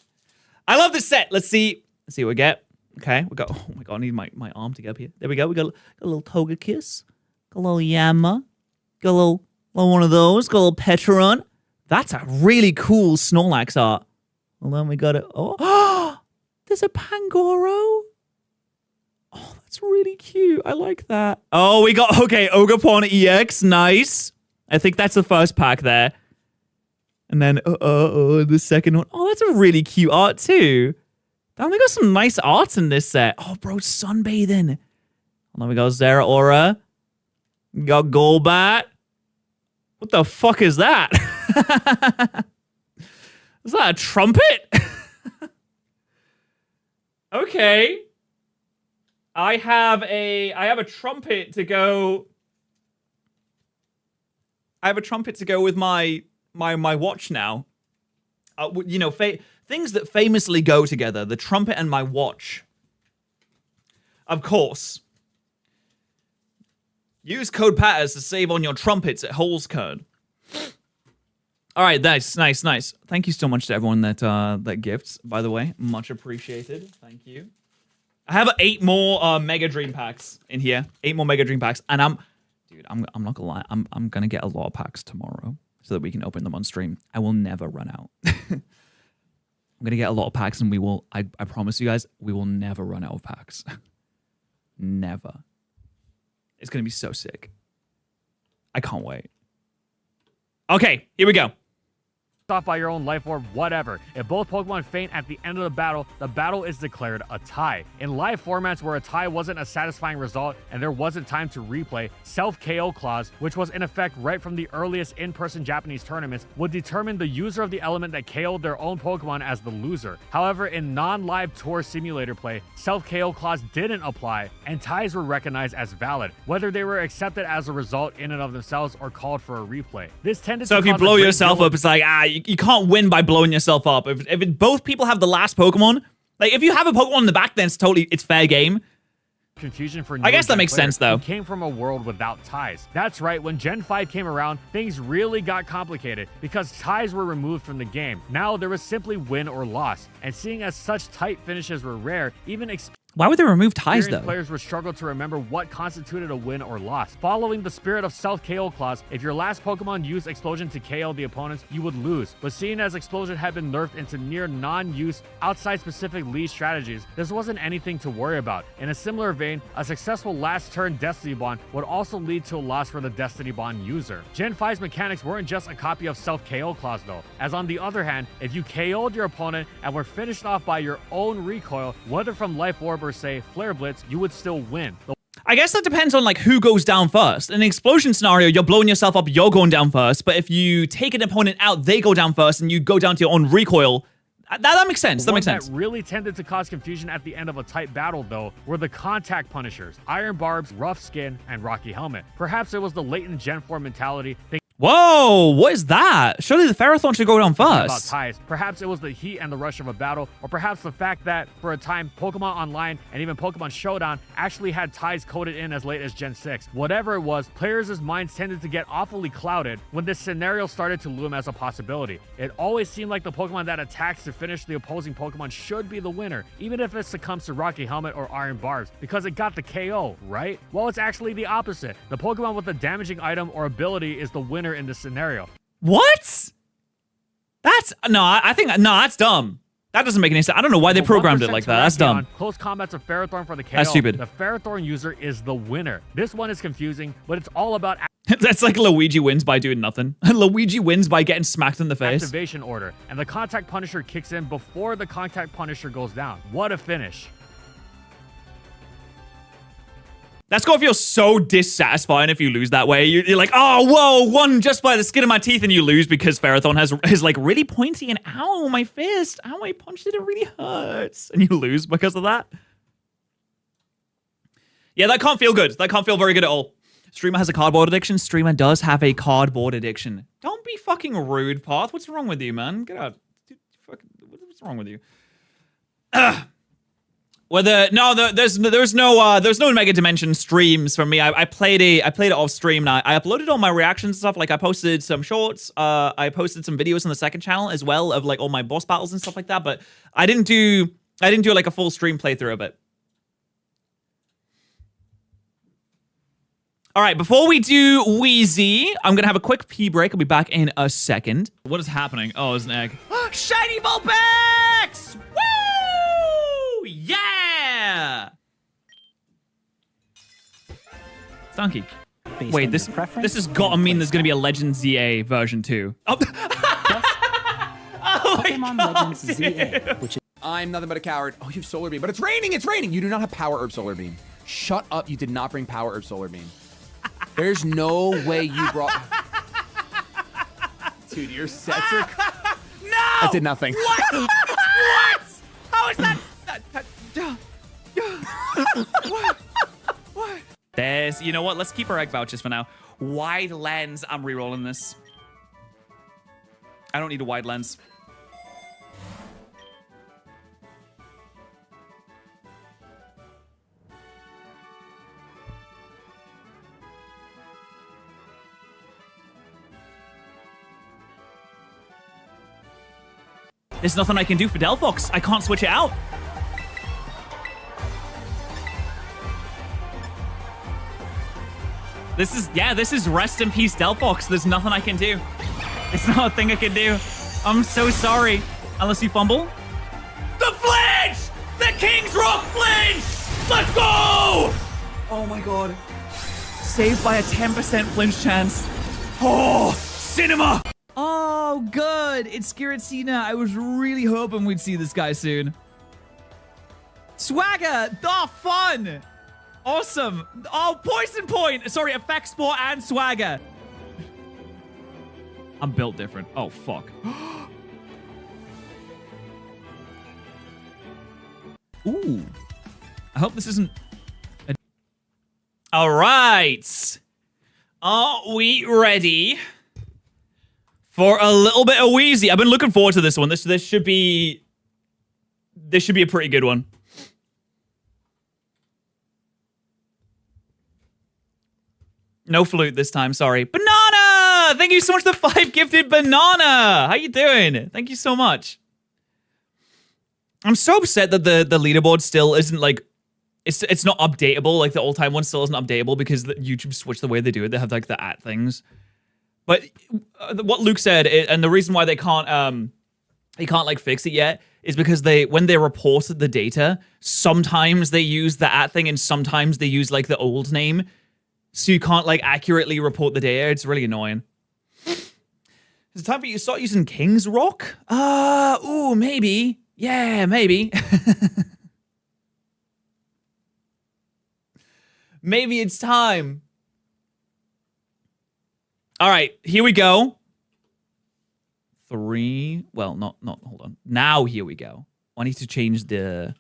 I love this set. Let's see what we get. Okay, we got. Oh my god, I need my arm to get up here. There we go. We got a little Togekiss, got a little Yama, got a little one of those. Got a little Patterrz. That's a really cool Snorlax art. And then we got it. Oh, there's a Pangoro. Oh, that's really cute. I like that. Oh, we got Ogapon EX. Nice. I think that's the first pack there. And then, the second one. Oh, that's a really cute art, too. Damn, they got some nice art in this set. Oh, bro, sunbathing. And then we got Zeraora. We got Golbat. What the fuck is that? Is that a trumpet? Okay. I have a trumpet to go... I have a trumpet to go with my watch now. You know, things that famously go together. The trumpet and my watch. Of course. Use code Patterrz to save on your trumpets at Holzkern. All right, nice. Thank you so much to everyone that gifts, by the way. Much appreciated. Thank you. I have 8 more Mega Dream packs in here. 8 more Mega Dream packs. And I'm not gonna lie. I'm gonna get a lot of packs tomorrow so that we can open them on stream. I will never run out. I'm gonna get a lot of packs, and I promise you guys, we will never run out of packs. Never. It's gonna be so sick. I can't wait. Okay, here we go. Off by your own life orb, whatever. If both Pokemon faint at the end of the battle is declared a tie. In live formats where a tie wasn't a satisfying result and there wasn't time to replay, self-KO clause, which was in effect right from the earliest in-person Japanese tournaments, would determine the user of the element that KO'd their own Pokemon as the loser. However, in non-live tour simulator play, self-KO clause didn't apply, and ties were recognized as valid, whether they were accepted as a result in and of themselves or called for a replay. This tended to if you blow yourself up, it's like, you can't win by blowing yourself up. If both people have the last Pokemon, like if you have a Pokemon in the back, then it's fair game. Confusion for I guess that makes sense though. Came from a world without ties. That's right, when Gen 5 came around, things really got complicated because ties were removed from the game. Now there was simply win or loss, and seeing as such tight finishes were rare, even Why would they remove ties, Experienced though? players would struggle to remember what constituted a win or loss. Following the spirit of self-KO clause, if your last Pokemon used Explosion to KO the opponents, you would lose. But seeing as Explosion had been nerfed into near non-use outside specific lead strategies, this wasn't anything to worry about. In a similar vein, a successful last turn Destiny Bond would also lead to a loss for the Destiny Bond user. Gen 5's mechanics weren't just a copy of self-KO clause though, as on the other hand, if you KO'd your opponent and were finished off by your own recoil, whether from Life Orb or say Flare Blitz, you would still win. I guess that depends on like who goes down first. In an explosion scenario, you're blowing yourself up, you're going down first. But if you take an opponent out, they go down first, and you go down to your own recoil. That makes sense. That makes sense. What really tended to cause confusion at the end of a tight battle, though, were the contact punishers: Iron Barbs, Rough Skin, and Rocky Helmet. Perhaps it was the latent Gen 4 mentality. Whoa, what is that? Surely the Ferrothorn should go down About first. ties. Perhaps it was the heat and the rush of a battle, or perhaps the fact that, for a time, Pokemon Online and even Pokemon Showdown actually had ties coded in as late as Gen 6. Whatever it was, players' minds tended to get awfully clouded when this scenario started to loom as a possibility. It always seemed like the Pokemon that attacks to finish the opposing Pokemon should be the winner, even if it succumbs to Rocky Helmet or Iron Barbs, because it got the KO, right? Well, it's actually the opposite. The Pokemon with the damaging item or ability is the winner in this scenario. What? That's I think that's dumb. That doesn't make any sense. I don't know why they programmed it like that. That's dumb. Close combats of Ferrothorn for the KO. That's stupid. The Ferrothorn user is the winner. This one is confusing, but it's all about That's like Luigi wins by doing nothing. Luigi wins by getting smacked in the face. activation order, and the Contact Punisher kicks in before the Contact Punisher goes down. What a finish. That's gonna feel so dissatisfying if you lose that way. You're like, oh, whoa, won just by the skin of my teeth, and you lose because Ferrothorn has like really pointy and ow, my fist. Ow, I punched it, it really hurts. And you lose because of that. Yeah, that can't feel good. That can't feel very good at all. Streamer has a cardboard addiction. Streamer does have a cardboard addiction. Don't be fucking rude, Path. What's wrong with you, man? Get out. Dude, what's wrong with you? There's no Mega Dimension streams from me. I played it off stream, and I uploaded all my reactions and stuff. Like I posted some shorts, I posted some videos on the second channel as well of like all my boss battles and stuff like that. But I didn't do like a full stream playthrough of it. All right, before we do Wheezy, I'm gonna have a quick pee break. I'll be back in a second. What is happening? Oh, it's an egg. Shiny Vulpix! Woo! Yeah! Donkey. Wait, this has got to mean there's gonna be a Legends ZA version 2. Oh, oh Pokemon my God, Legends ZA, which is I'm nothing but a coward. Oh, you have Solar Beam, but it's raining, it's raining. You do not have Power Herb Solar Beam. Shut up, you did not bring Power Herb Solar Beam. There's no way you brought... Dude, your sets are... no! That did nothing. What? What? How is that? What? There's, you know what? Let's keep our egg vouchers for now. Wide lens. I'm re-rolling this. I don't need a wide lens. There's nothing I can do for Delphox. I can't switch it out. This is rest in peace Delphox. There's nothing I can do. It's not a thing I can do. I'm so sorry. Unless you fumble. The flinch! The King's Rock flinch! Let's go! Oh my God. Saved by a 10% flinch chance. Oh, cinema! Oh, good. It's Giratina. I was really hoping we'd see this guy soon. Swagger. Oh, fun. Awesome. Oh, Poison Point. Sorry, Effect Sport and Swagger. I'm built different. Oh, fuck. Ooh. I hope this isn't... All right. Are we ready for a little bit of Wheezy? I've been looking forward to this one. This should be a pretty good one. No flute this time, sorry. Banana! Thank you so much for the 5 gifted banana. How you doing? Thank you so much. I'm so upset that the leaderboard still isn't like it's not updatable. Like the old time one still isn't updatable because YouTube switched the way they do it. They have like the at things. But what Luke said, and the reason why they can't like fix it yet is because when they reported the data, sometimes they use the at thing and sometimes they use like the old name, so you can't like accurately report the data. It's really annoying. Is it time for you to start using King's Rock? Ooh, maybe. Yeah, maybe. Maybe it's time. All right, here we go. 3. Well, not. Hold on. Now here we go. I need to change the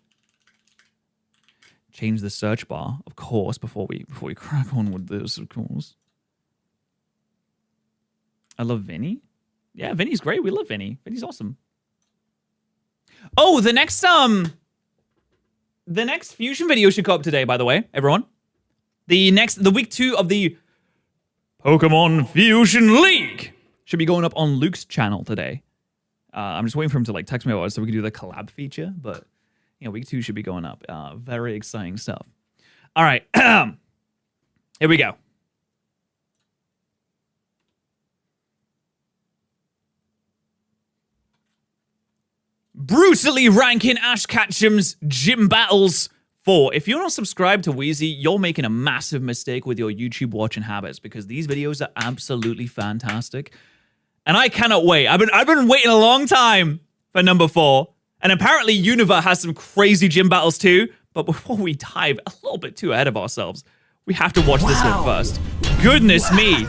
search bar, of course, before we crack on with this, of course. I love Vinny. Yeah, Vinny's great. We love Vinny. Vinny's awesome. Oh, the next Fusion video should go up today, by the way, everyone. The week 2 of the Pokemon Fusion League should be going up on Luke's channel today. I'm just waiting for him to like text me about it so we can do the collab feature, but week 2 should be going up. Very exciting stuff. All right, here we go. Brutally ranking Ash Ketchum's gym battles 4. If you're not subscribed to Wheezy, you're making a massive mistake with your YouTube watching habits because these videos are absolutely fantastic. And I cannot wait. I've been waiting a long time for number 4. And apparently Unova has some crazy gym battles too. But before we dive a little bit too ahead of ourselves, we have to watch this one first. Goodness me.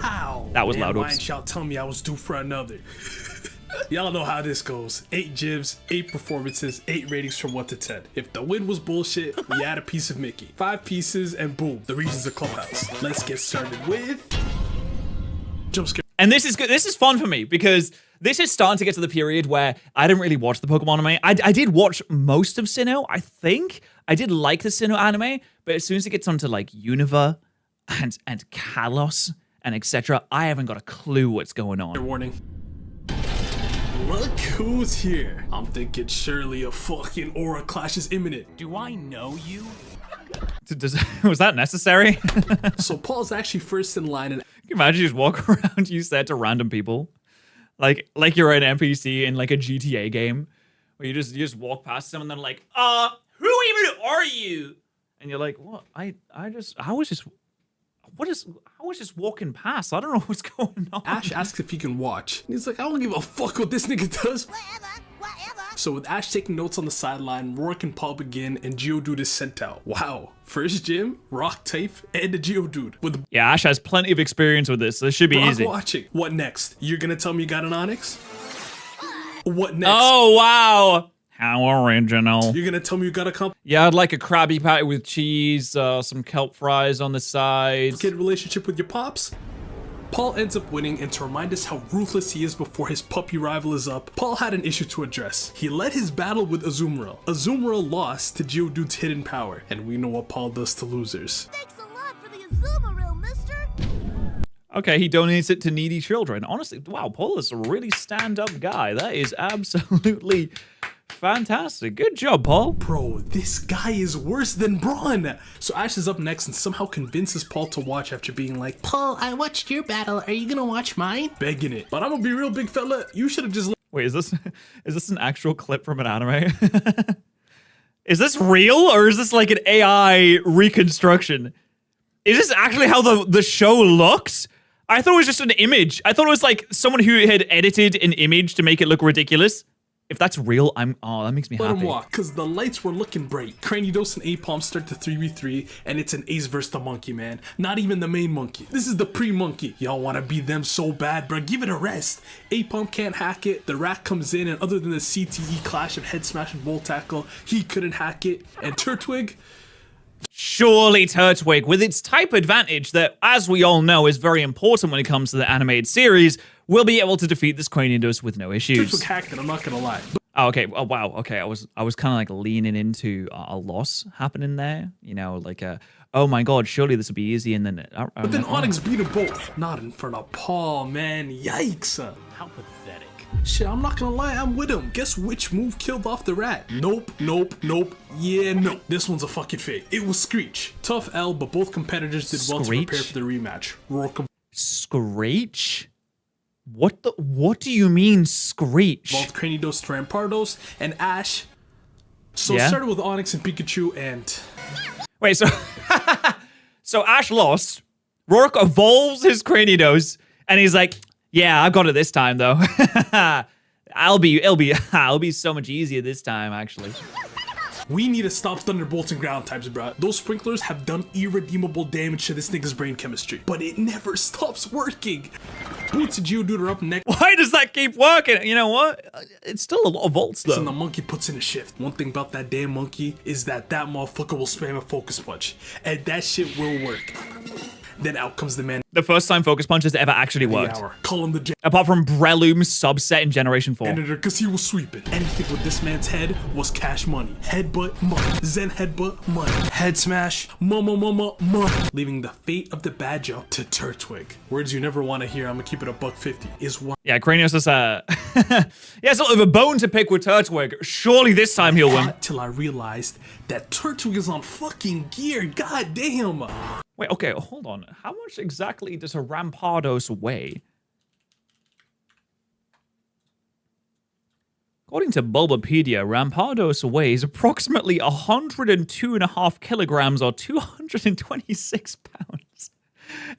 That was loud. Oops. Y'all tell me I was due for another. Y'all know how this goes. 8 gyms, 8 performances, 8 ratings from 1 to 10. If the win was bullshit, we add a piece of Mickey. 5 pieces and boom, the region's a clubhouse. Let's get started with jump scare. And this is good. This is fun for me because this is starting to get to the period where I didn't really watch the Pokemon anime. I did watch most of Sinnoh, I think. I did like the Sinnoh anime, but as soon as it gets onto like Unova and Kalos and etc., I haven't got a clue what's going on. Warning. Look who's here. I'm thinking surely a fucking aura clash is imminent. Do I know you? Was that necessary? So Paul's actually first in line, and Can you imagine you just walk around, you said to random people, like you're an NPC in like a GTA game, where you just walk past them and they're like, who even are you? And you're like, what? I was just walking past. I don't know what's going on. Ash asks if he can watch. And he's like, I don't give a fuck what this nigga does. Whatever. So with Ash taking notes on the sideline, Rourke and Paul begin, and Geodude is sent out. Wow. First gym, Rock type, and a Geodude. With Yeah, Ash has plenty of experience with this. This should be Rock easy. watching. What next? You're gonna tell me you got an Onix? What next? Oh, wow. How original. You're gonna tell me you got a complicated Yeah, I'd like a Krabby Patty with cheese, some kelp fries on the sides. relationship with your pops? Paul ends up winning, and to remind us how ruthless he is before his puppy rival is up, Paul had an issue to address. He led his battle with Azumarill. Azumarill lost to Geodude's hidden power, and we know what Paul does to losers. Thanks a lot for the Azumarill, mister. Okay, he donates it to needy children. Honestly, wow, Paul is a really stand-up guy. That is absolutely fantastic. Good job, Paul. Bro, this guy is worse than Braun. So Ash is up next and somehow convinces Paul to watch after being like, Paul, I watched your battle. Are you gonna watch mine? begging it. But I'm gonna be real, big fella. You should have just Wait, is this an actual clip from an anime? Is this real or is this like an AI reconstruction? Is this actually how the show looks? I thought it was just an image. I thought it was like someone who had edited an image to make it look ridiculous. If that's real, that makes me let him happy. walk, because the lights were looking bright. Cranidos and Apom start the 3v3, and it's an Ace versus the monkey, man. Not even the main monkey. This is the pre-monkey. Y'all want to beat them so bad, bro. Give it a rest. Apom can't hack it. The rat comes in, and other than the CTE clash of head smash and volt tackle, he couldn't hack it. And Turtwig, Surely Turtwig, with its type advantage that, as we all know, is very important when it comes to the animated series, will be able to defeat this Cranidos with no issues. Turtwig hacked it, I'm not gonna lie. Oh, okay. Oh, wow. Okay. I was kind of like leaning into a loss happening there. You know, like oh my god, surely this would be easy, and then. But then Onyx beat them both. Not in front of Paul, man. Yikes. How pathetic. Shit, I'm not gonna lie, I'm with him. Guess which move killed off the rat? Nope, nope, nope. Yeah, no. This one's a fucking fake. It was Screech. Tough L, but both competitors did well to prepare for the rematch. Screech? What do you mean, Screech? Both Cranidos, Rampardos, and Ash. So Yeah? it started with Onyx and Pikachu, and Wait, so so Ash lost. Rourke evolves his Cranidos, and he's like, "Yeah, I've got it this time, though. it'll be so much easier this time, actually." we need to stop Thunderbolts and ground types, bruh. Those sprinklers have done irredeemable damage to this nigga's brain chemistry, but it never stops working. Boots and Geodude are up next. Why does that keep working? You know what? It's still a lot of volts, though. And the monkey puts in a shift. One thing about that damn monkey is that motherfucker will spam a focus punch, and that shit will work. Then out comes the man. The first time Focus Punch has ever actually The worked. hour. Call him the Apart from Breloom's subset in Generation 4. janitor, cause he was sweeping. Anything with this man's head was cash money. Headbutt money. Zen headbutt money. Head smash. Mama money. Leaving the fate of the Badger to Turtwig. Words you never want to hear. I'm gonna keep it a $150. Is one. Yeah, Cranios is he has sort of a bone to pick with Turtwig. Surely this time he'll win. Till I realized that Turtwig is on fucking gear. God damn. Wait, okay, hold on. How much exactly does a Rampardos weigh? According to Bulbapedia, Rampardos weighs approximately 102.5 kilograms or 226 pounds.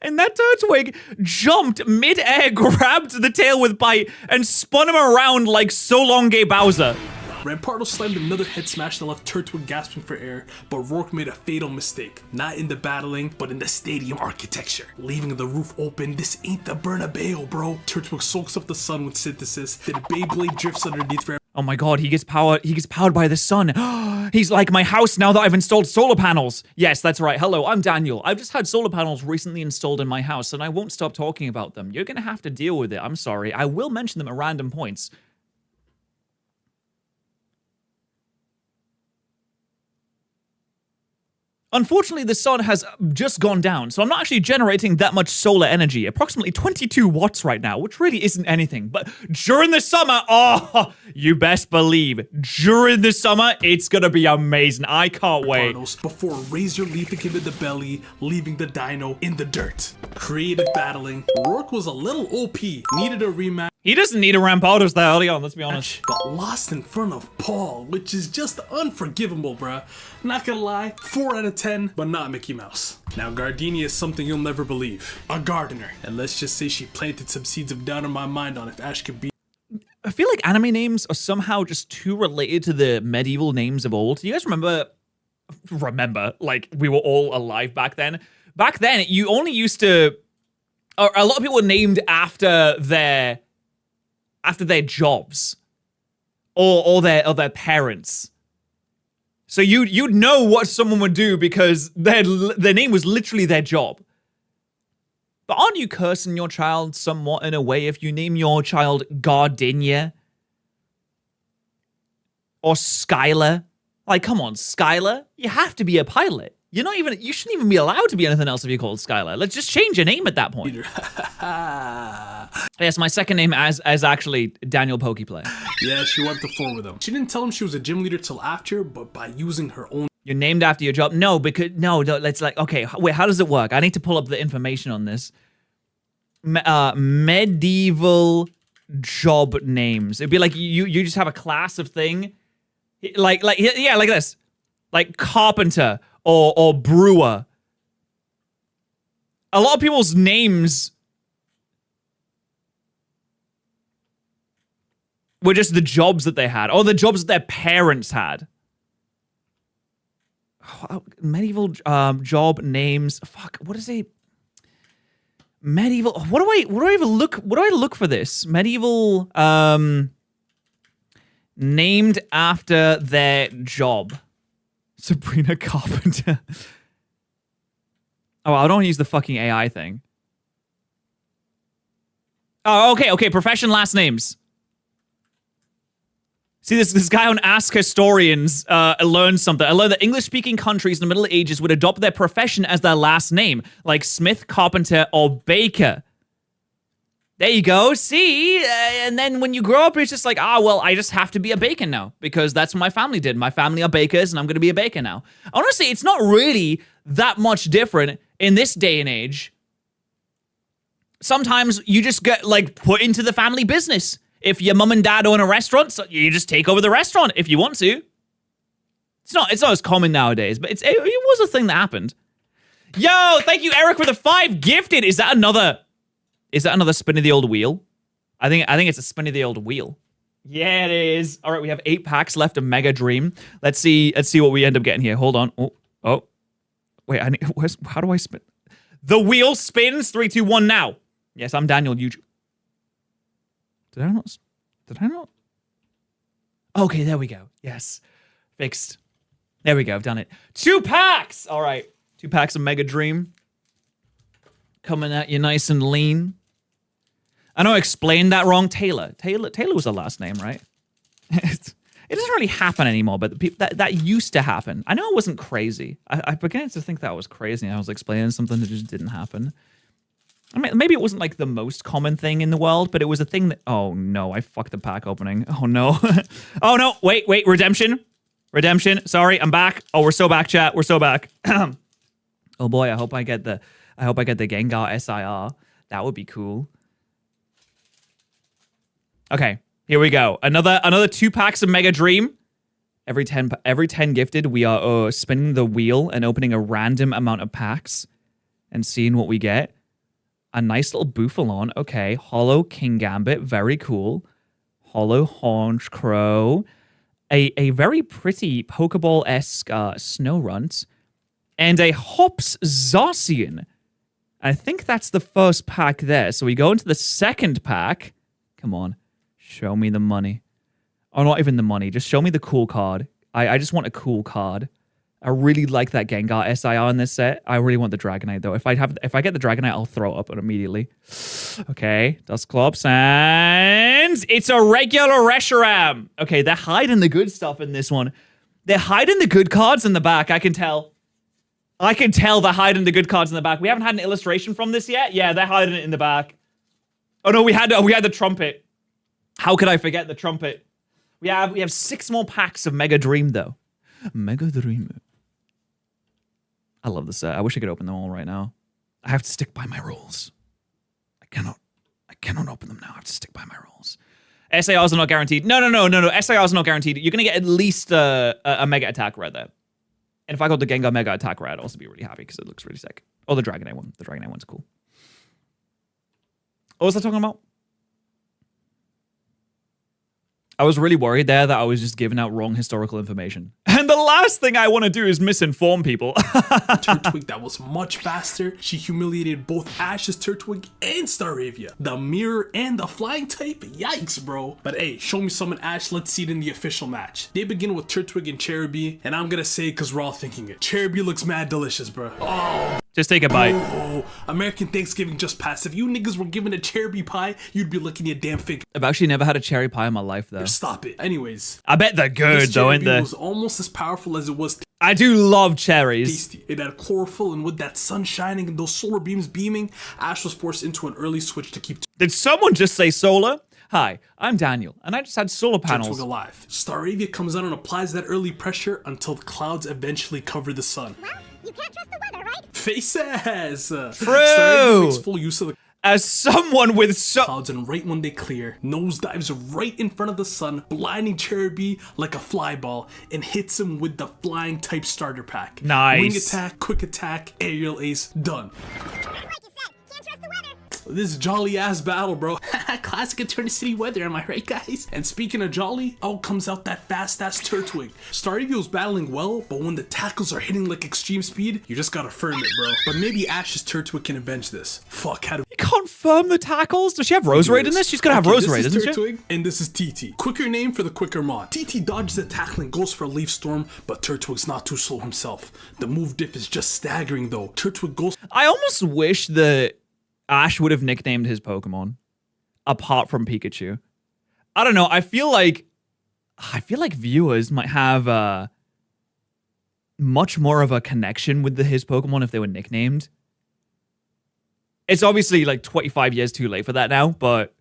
And that Turtwig jumped mid-air, grabbed the tail with bite, and spun him around like Solonge Bowser. Rampardo slammed another head smash that left Turtwig gasping for air, but Rourke made a fatal mistake. Not in the battling, but in the stadium architecture. Leaving the roof open, this ain't the Bernabeu, bro. Turtwig soaks up the sun with synthesis, then Beyblade drifts underneath for Oh my god, he gets powered by the sun. He's like my house now that I've installed solar panels. Yes, that's right. Hello, I'm Daniel. I've just had solar panels recently installed in my house, and I won't stop talking about them. You're gonna have to deal with it. I'm sorry. I will mention them at random points. Unfortunately, the sun has just gone down, so I'm not actually generating that much solar energy. Approximately 22 watts right now, which really isn't anything. But during the summer, oh, you best believe, during the summer, it's gonna be amazing. I can't wait. before Razor leaping him in the belly, leaving the dino in the dirt. Creative battling. Rourke was a little OP. Needed a rematch. He doesn't need a Rampardos that early on, let's be honest. Got lost in front of Paul, which is just unforgivable, bruh. Not gonna lie, 4 out of 10, but not Mickey Mouse. Now, Gardenia is something you'll never believe. A gardener. And let's just say she planted some seeds of doubt in my mind on if Ash could be. I feel like anime names are somehow just too related to the medieval names of old. Do you guys remember, like, we were all alive back then? Back then, you only used to, or a lot of people were named after their jobs or their parents. So you'd know what someone would do because their name was literally their job. But aren't you cursing your child somewhat in a way if you name your child Gardenia or Skylar? Like, come on, Skylar, you have to be a pilot. You shouldn't even be allowed to be anything else if you're called Skylar. Let's just change your name at that point. Yes, my second name as actually Daniel Pokeplay. Yeah, she went to 4 with him. She didn't tell him she was a gym leader till after, but by using her own. You're named after your job? No, let's like, okay, wait, how does it work? I need to pull up the information on this. Medieval job names. It'd be like you just have a class of thing. Like this. Like carpenter or brewer. A lot of people's names were just the jobs that they had, or the jobs that their parents had. Medieval job names. Fuck. What is a medieval? What do I even look? What do I look for this? Medieval named after their job. Sabrina Carpenter. Oh, I don't use the fucking AI thing. Oh, okay. Profession, last names. See, this guy on Ask Historians learned something. I learned that English-speaking countries in the Middle Ages would adopt their profession as their last name, like Smith, Carpenter, or Baker. There you go. See? And then when you grow up, it's just like, well, I just have to be a baker now because that's what my family did. My family are bakers and I'm going to be a baker now. Honestly, it's not really that much different in this day and age. Sometimes you just get like put into the family business. If your mom and dad own a restaurant, so you just take over the restaurant if you want to. It's not as common nowadays, but it was a thing that happened. Yo, thank you, Eric, for the 5 gifted. Is that another spin of the old wheel? I think it's a spin of the old wheel. Yeah, it is. All right, we have 8 packs left of Mega Dream. Let's see what we end up getting here. Hold on. Oh. Wait, how do I spin? The wheel spins. 3, 2, 1 now. Yes, I'm Daniel. Did I not? Okay, there we go. Yes. Fixed. There we go. I've done it. 2 packs. All right. 2 packs of Mega Dream. Coming at you nice and lean. I know I explained that wrong. Taylor was the last name, right? It doesn't really happen anymore, but that used to happen. I know it wasn't crazy. I began to think that was crazy. I was explaining something that just didn't happen. I mean, maybe it wasn't like the most common thing in the world, but it was a thing that... Oh, no. I fucked the pack opening. Oh, no. Oh, no. Wait. Redemption. Sorry, I'm back. Oh, we're so back, chat. We're so back. Oh, boy. I hope I get the Gengar SIR. That would be cool. Okay. Here we go. Another 2 packs of Mega Dream. Every 10 gifted, we are spinning the wheel and opening a random amount of packs and seeing what we get. A nice little Bouffalon. Okay. Hollow King Gambit. Very cool. Hollow Horned Crow. A very pretty Pokeball-esque Snorunt. And a Hops Zacian. I think that's the first pack there. So we go into the second pack. Come on. Show me the money. Oh, not even the money. Just show me the cool card. I just want a cool card. I really like that Gengar SIR in this set. I really want the Dragonite, though. If I get the Dragonite, I'll throw it up immediately. Okay, Dusclops, and it's a regular Reshiram. Okay, they're hiding the good stuff in this one. They're hiding the good cards in the back, I can tell. They're hiding the good cards in the back. We haven't had an illustration from this yet. Yeah, they're hiding it in the back. Oh, no, we had the trumpet. How could I forget the trumpet? We have 6 more packs of Mega Dream, though. Mega Dream. I love this set. I wish I could open them all right now. I have to stick by my rules. I cannot open them now. I have to stick by my rules. SARs are not guaranteed. No. SARs are not guaranteed. You're going to get at least a Mega Attack Rare there. And if I got the Gengar Mega Attack Rare, I'd also be really happy because it looks really sick. Oh, the Dragonite one. The Dragonite one's cool. What was I talking about? I was really worried there that I was just giving out wrong historical information. And the last thing I want to do is misinform people. Turtwig that was much faster. She humiliated both Ash's Turtwig and Staravia. The mirror and the flying type? Yikes, bro. But hey, show me some in Ash. Let's see it in the official match. They begin with Turtwig and Cherubi, and I'm gonna say it because we're all thinking it. Cherubi looks mad delicious, bro. Oh. Just take a bite. Oh, American Thanksgiving just passed. If you niggas were given a cherry pie, you'd be licking your damn finger. I've actually never had a cherry pie in my life, though. Stop it. Anyways. I bet they're good, though, ain't they? It was almost as powerful as it was I do love cherries. tasty. It had chlorophyll, and with that sun shining and those solar beams beaming, Ash was forced into an early switch to keep Did someone just say solar? Hi, I'm Daniel, and I just had solar panels. Turtwig alive. Staravia comes out and applies that early pressure until the clouds eventually cover the sun. Well, you can't trust the weather, right? Faces! True! Staravia makes full use of the As someone with clouds, and right when they clear, nosedives right in front of the sun, blinding Cherubi like a fly ball, and hits him with the flying type starter pack. Nice. Wing attack, quick attack, aerial ace, done. Like you said, can't trust the weather. This is jolly ass battle, bro. Classic Eternity City weather, am I right, guys? And speaking of jolly, out comes out that fast ass Turtwig. Staravia was battling well, but when the tackles are hitting like extreme speed, you just gotta firm it, bro. But maybe Ash's Turtwig can avenge this. Fuck, how do You can't firm the tackles? Does she have Roserade in this? She's gonna have Roserade, this doesn't is she? Turtwig, and this is TT. Quicker name for the quicker mod. TT dodges the tackle and goes for a Leaf Storm, but Turtwig's not too slow himself. The move diff is just staggering though. Turtwig goes I almost wish that Ash would have nicknamed his Pokemon, apart from Pikachu. I don't know. I feel like viewers might have much more of a connection with his Pokemon if they were nicknamed. It's obviously like 25 years too late for that now, but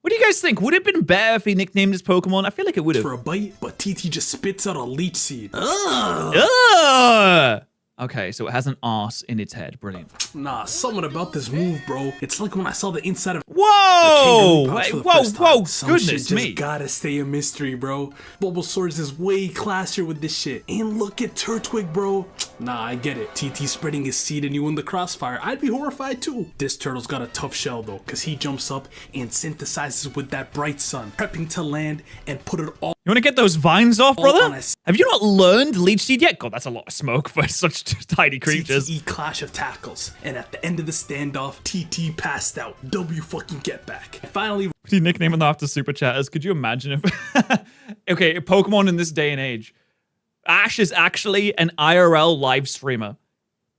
what do you guys think? Would it have been better if he nicknamed his Pokemon? I feel like it would have. For a bite, but TT just spits out a leech seed. Ugh! Okay, so it has an arse in its head. Brilliant. Nah, something about this move, bro. It's like when I saw the inside of Whoa! kangaroo pouch for the Whoa, first whoa, time. Some shit goodness just me. gotta stay a mystery, bro. Bulbasaur's is way classier with this shit. And look at Turtwig, bro. Nah, I get it. TT spreading his seed and you in the crossfire. I'd be horrified too. This turtle's got a tough shell though, cause he jumps up and synthesizes with that bright sun, prepping to land and put it all. You want to get those vines off, on brother? a Have you not learned Leech Seed yet? God, that's a lot of smoke for such tiny creatures. TTE clash of tackles, and at the end of the standoff, TT passed out. W fucking get back. And finally, He nicknamed them after Super Chatters. Could you imagine if... Okay, Pokemon in this day and age. Ash is actually an IRL live streamer.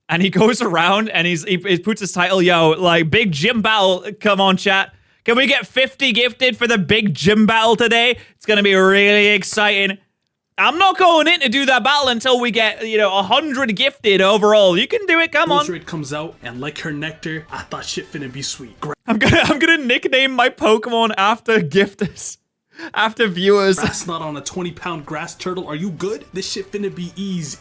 And he goes around and he puts his title, yo, like, big gym battle. Come on, chat. Can we get 50 gifted for the big gym battle today? It's going to be really exciting. I'm not going in to do that battle until we get, 100 gifted overall. You can do it, come on. Roserade comes out, and like her nectar, I thought shit finna be sweet. I'm gonna nickname my Pokemon after gifters. After viewers. Grass not on a 20-pound grass turtle. Are you good? This shit finna be easy.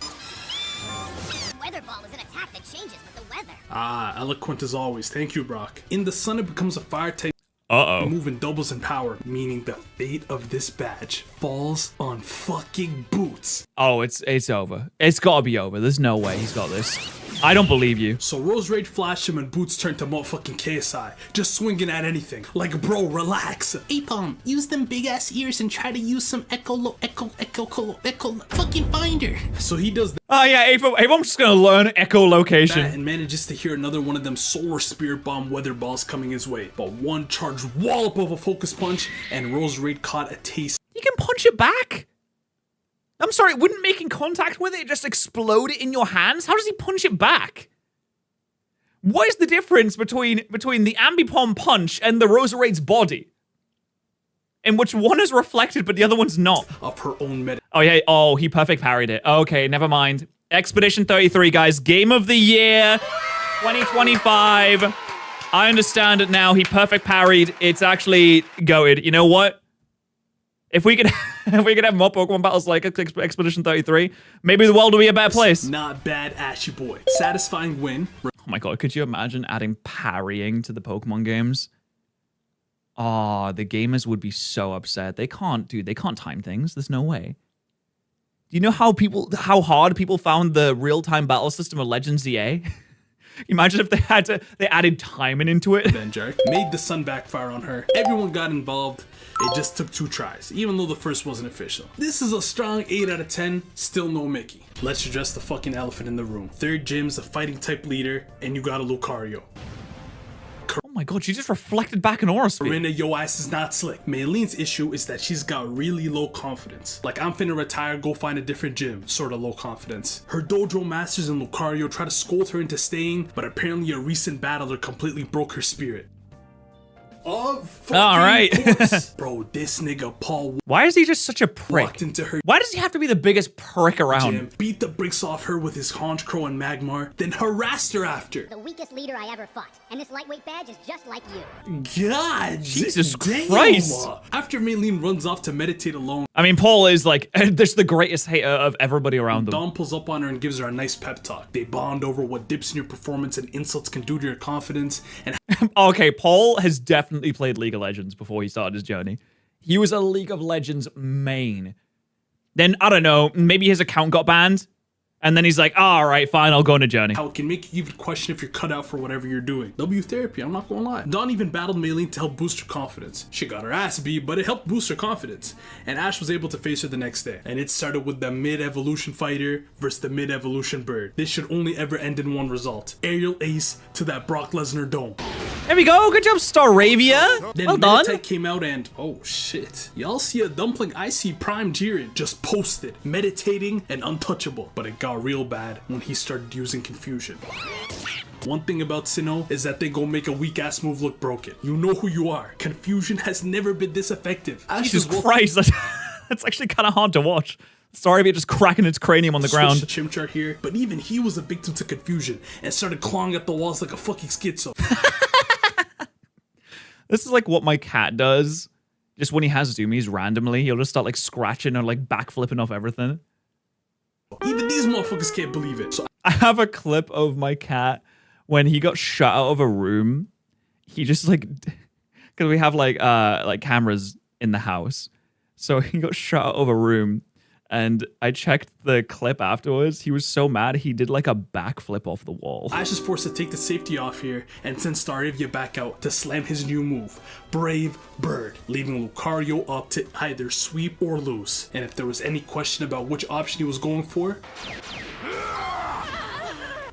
Weather ball is an attack that changes with the weather. Ah, eloquent as always. Thank you, Brock. In the sun, it becomes a fire type. Uh-oh. Move in doubles in power, meaning the fate of this badge falls on fucking Boots. Oh, it's over. It's gotta be over. There's no way he's got this. I don't believe you. So Roserade flashed him and Boots turned to motherfucking KSI, just swinging at anything. Like, bro, relax. Apom, use them big ass ears and try to use some fucking finder. So he does Oh yeah, Avon's just gonna learn that echolocation. and manages to hear another one of them solar spirit bomb weather balls coming his way. But one charged wallop of a focus punch and Roserade caught a taste. You can punch it back. I'm sorry, wouldn't making contact with it just explode it in your hands? How does he punch it back? What is the difference between the Ambipom punch and the Roserade's body? In which one is reflected but the other one's not? Of her own meta. Oh yeah, oh, he perfect parried it. Okay, never mind. Expedition 33, guys. Game of the year 2025. I understand it now. He perfect parried. It's actually goated. You know what? If we could have more Pokemon battles like Expedition 33, maybe the world will be a better place. Not bad, Ashy Boy. Satisfying win. Oh my god, could you imagine adding parrying to the Pokemon games? Oh, the gamers would be so upset. They can't time things. There's no way. Do you know how hard people found the real-time battle system of Legends EA? Imagine if they added timing into it. Then Jarek made the sun backfire on her. Everyone got involved. It just took 2 tries, even though the first wasn't official. This is a strong 8 out of 10, still no Mickey. Let's address the fucking elephant in the room. Third gym's a fighting type leader, and you got a Lucario. Oh my god, she just reflected back an aura speed. Corinna, yo ass is not slick. Maylene's issue is that she's got really low confidence. Like, I'm finna retire, go find a different gym. Sorta low confidence. Her dojo masters and Lucario try to scold her into staying, but apparently a recent battler completely broke her spirit. Of All right. course. Bro, this nigga Paul Why is he just such a prick? walked into her Why does he have to be the biggest prick around? gym, beat the bricks off her with his Honchkrow and Magmar, then harassed her after. The weakest leader I ever fought, and this lightweight badge is just like you. God, Jesus damn. Christ. After Maylene runs off to meditate alone, I mean, Paul is like, this the greatest hater of everybody around them. Dom pulls up on her and gives her a nice pep talk. They bond over what dips in your performance and insults can do to your confidence, and Okay, Paul has definitely played League of Legends before he started his journey. He was a League of Legends main. Then, I don't know, maybe his account got banned. And then he's like, all right, fine, I'll go on a journey. how it can make you even question if you're cut out for whatever you're doing. W therapy, I'm not gonna lie. Dawn even battled Maylene to help boost her confidence. She got her ass beat, but it helped boost her confidence. And Ash was able to face her the next day. And it started with the mid-evolution fighter versus the mid-evolution bird. This should only ever end in one result. Aerial ace to that Brock Lesnar dome. There we go, good job, Staravia. Then Well done. Meditite came out and, oh shit. Y'all see a dumpling, I see Prime Jiren just posted, meditating and untouchable. But it got real bad when he started using confusion. One thing about Sinnoh is that they gon' make a weak ass move look broken. You know who you are. Confusion has never been this effective. Ash Jesus is wel- Christ, that's actually kind of hard to watch. Sorry, just cracking its cranium on the ground. Switched to Chimchar here, but even he was a victim to confusion and started clawing at the walls like a fucking schizo. This is like what my cat does. Just when he has zoomies randomly, he'll just start like scratching or like backflipping off everything. Even these motherfuckers can't believe it. So I have a clip of my cat when he got shut out of a room. He just like, because we have like cameras in the house, so he got shut out of a room. And I checked the clip afterwards. He was so mad, he did like a backflip off the wall. Ash is forced to take the safety off here and send Staravia back out to slam his new move, Brave Bird, leaving Lucario up to either sweep or lose. And if there was any question about which option he was going for,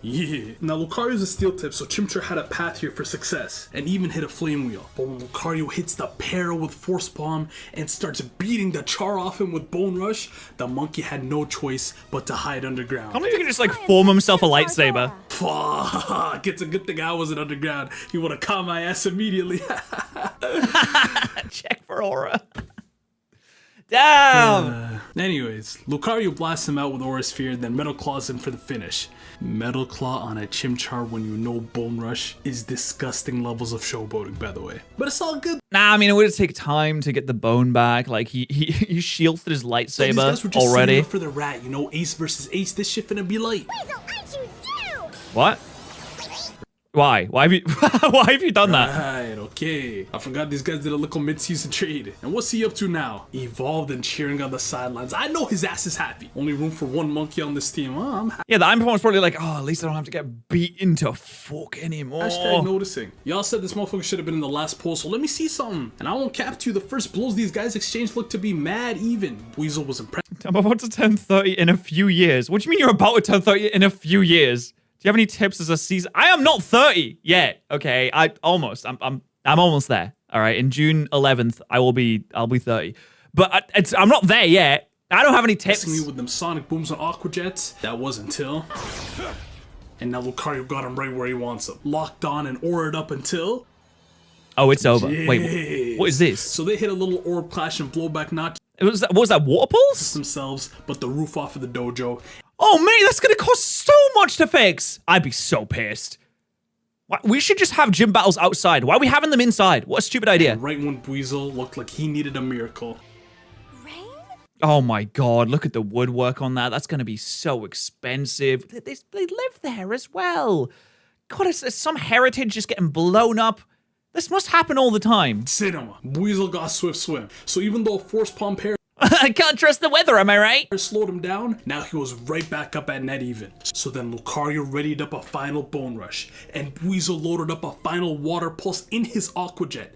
yeah. Now Lucario's a steel type, so Chimchar had a path here for success, and even hit a flame wheel. But when Lucario hits the Patterrz with Force Palm and starts beating the Char off him with Bone Rush, the monkey had no choice but to hide underground. I don't know if he can just like form himself a lightsaber. Fuck, it's a good thing I wasn't underground. He would have caught my ass immediately. Check for aura. Damn! Anyways, Lucario blasts him out with Aura Sphere, then Metal Claws him for the finish. Metal Claw on a Chimchar when you know Bone Rush is disgusting levels of showboating, by the way. But it's all good. Nah, I mean, it would take time to get the bone back. Like, he shielded his lightsaber These guys were just already. saving up for the rat, you know, Ace versus Ace. This shit finna be light. Weasel, I choose you! What? Why? Why have you why have you done that? Right, okay. I forgot these guys did a little mid-season trade. And what's he up to now? Evolved and cheering on the sidelines. I know his ass is happy. Only room for one monkey on this team. Oh, I'm happy. Yeah, the Iron was probably like, oh, at least I don't have to get beaten to fuck anymore. Hashtag noticing. Y'all said this motherfucker should have been in the last poll, so let me see something. And I won't cap to you, the first blows these guys exchanged looked to be mad even. Weasel was impressed. I'm about to turn 30 in a few years. What do you mean you're about to turn 30 in a few years? Do you have any tips as a season? I am not 30 yet. Okay, I'm almost there. All right, in June 11th, I'll be 30. But I'm not there yet. I don't have any tips. Me with them sonic booms on Aqua Jets. That was until. And now Lucario got him right where he wants him. Locked on and aurored up until. Oh, it's over. Wait, Jeez. what is this? So they hit a little orb clash and blowback, not What was that, water pulse? themselves, but the roof off of the dojo. Oh, mate, that's gonna cost so much to fix. I'd be so pissed. We should just have gym battles outside. Why are we having them inside? What a stupid idea. Right when Weasel looked like he needed a miracle. Rain? Oh my god, look at the woodwork on that. That's gonna be so expensive. They live there as well. God, is some heritage just getting blown up? This must happen all the time. Cinema. Weasel got Swift Swim. So even though Force Palm Pair I can't trust the weather, am I right? slowed him down, now he was right back up at net even. So then Lucario readied up a final Bone Rush, and Weasel loaded up a final Water Pulse in his Aqua Jet.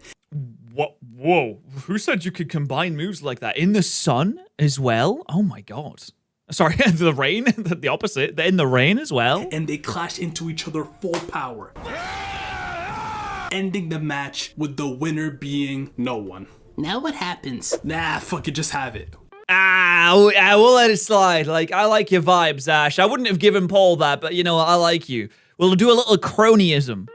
What? Whoa. Who said you could combine moves like that? In the sun as well? Oh my god. Sorry, the rain? The opposite. They're in the rain as well? And they clashed into each other full power. Ending the match with the winner being no one. Now what happens? Nah, fuck it, just have it. We'll let it slide. Like, I like your vibes, Ash. I wouldn't have given Paul that, but you know, I like you. We'll do a little cronyism.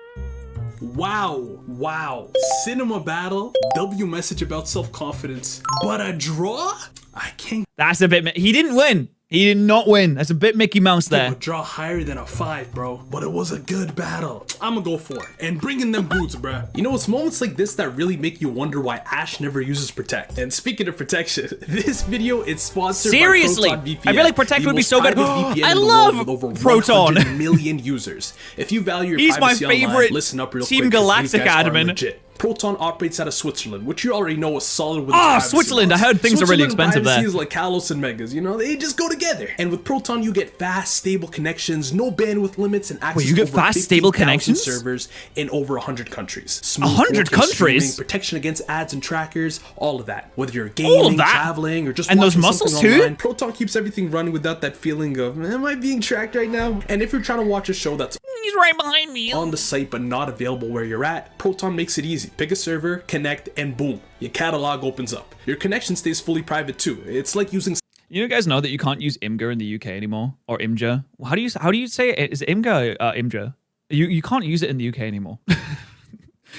Wow. Cinema battle, W message about self-confidence, but a draw? I can't That's a bit... He didn't win. He did not win. That's a bit Mickey Mouse give there. a draw higher than a 5, bro. But it was a good battle. I'ma go for it. And bring in them boots, bruh. You know, it's moments like this that really make you wonder why Ash never uses Protect. And speaking of protection, this video is sponsored Seriously? by Proton VPN. I feel like Protect the would be most so good. private VPN I in the love world with over Proton. 100 million users. If you value your He's my privacy online, favorite listen up real Team quick, 'cause these Galactic guys are admin. legit. Proton operates out of Switzerland, which you already know is solid with Switzerland. I heard things are really expensive there. Is like Kalos and Megas, you know, they just go together. And with Proton, you get fast, stable connections, no bandwidth limits, and access you get to over fast, stable 50,000 connections? servers in over 100 countries. Smooth 100 4K countries? streaming, protection against ads and trackers, all of that. Whether you're All of gaming, that? traveling, or just And those watching muscles something too? online, Proton keeps everything running without that feeling of, am I being tracked right now? And if you're trying to watch a show that's He's right behind me. on the site but not available where you're at, Proton makes it easy. Pick a server, connect, and boom, your catalog opens up. Your connection stays fully private too. It's like using You guys know that you can't use Imgur in the UK anymore, or Imgur. How do you say it? Is it Imgur? Imgur. You can't use it in the UK anymore.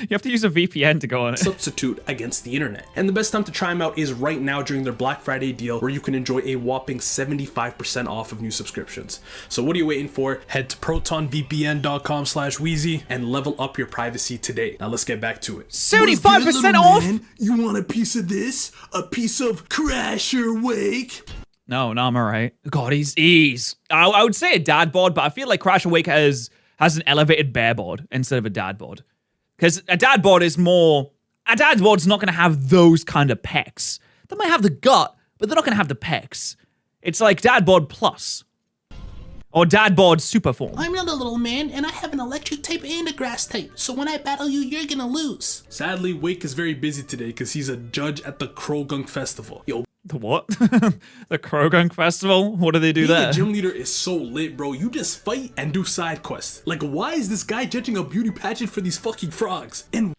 You have to use a VPN to go on it. substitute against the internet. And the best time to try them out is right now during their Black Friday deal, where you can enjoy a whopping 75% off of new subscriptions. So what are you waiting for? Head to protonvpn.com/Wheezy and level up your privacy today. Now let's get back to it. 75% off? You want a piece of this? A piece of Crasher Wake? No, I'm alright. God, he's. I would say a dad bod, but I feel like Crash Awake has an elevated bear bod instead of a dad bod. Because a dad bod is more. A dad bod's not going to have those kind of pecs. They might have the gut, but they're not going to have the pecs. It's like dad bod plus. Or dad bod super form. I'm not a little man, and I have an electric type and a grass type. So when I battle you, you're gonna lose. Sadly, Wake is very busy today because he's a judge at the Krogunk Festival. Yo, The what? The Krogunk Festival? What do they do being there? a gym leader is so lit, bro. You just fight and do side quests. Like, why is this guy judging a beauty pageant for these fucking frogs? And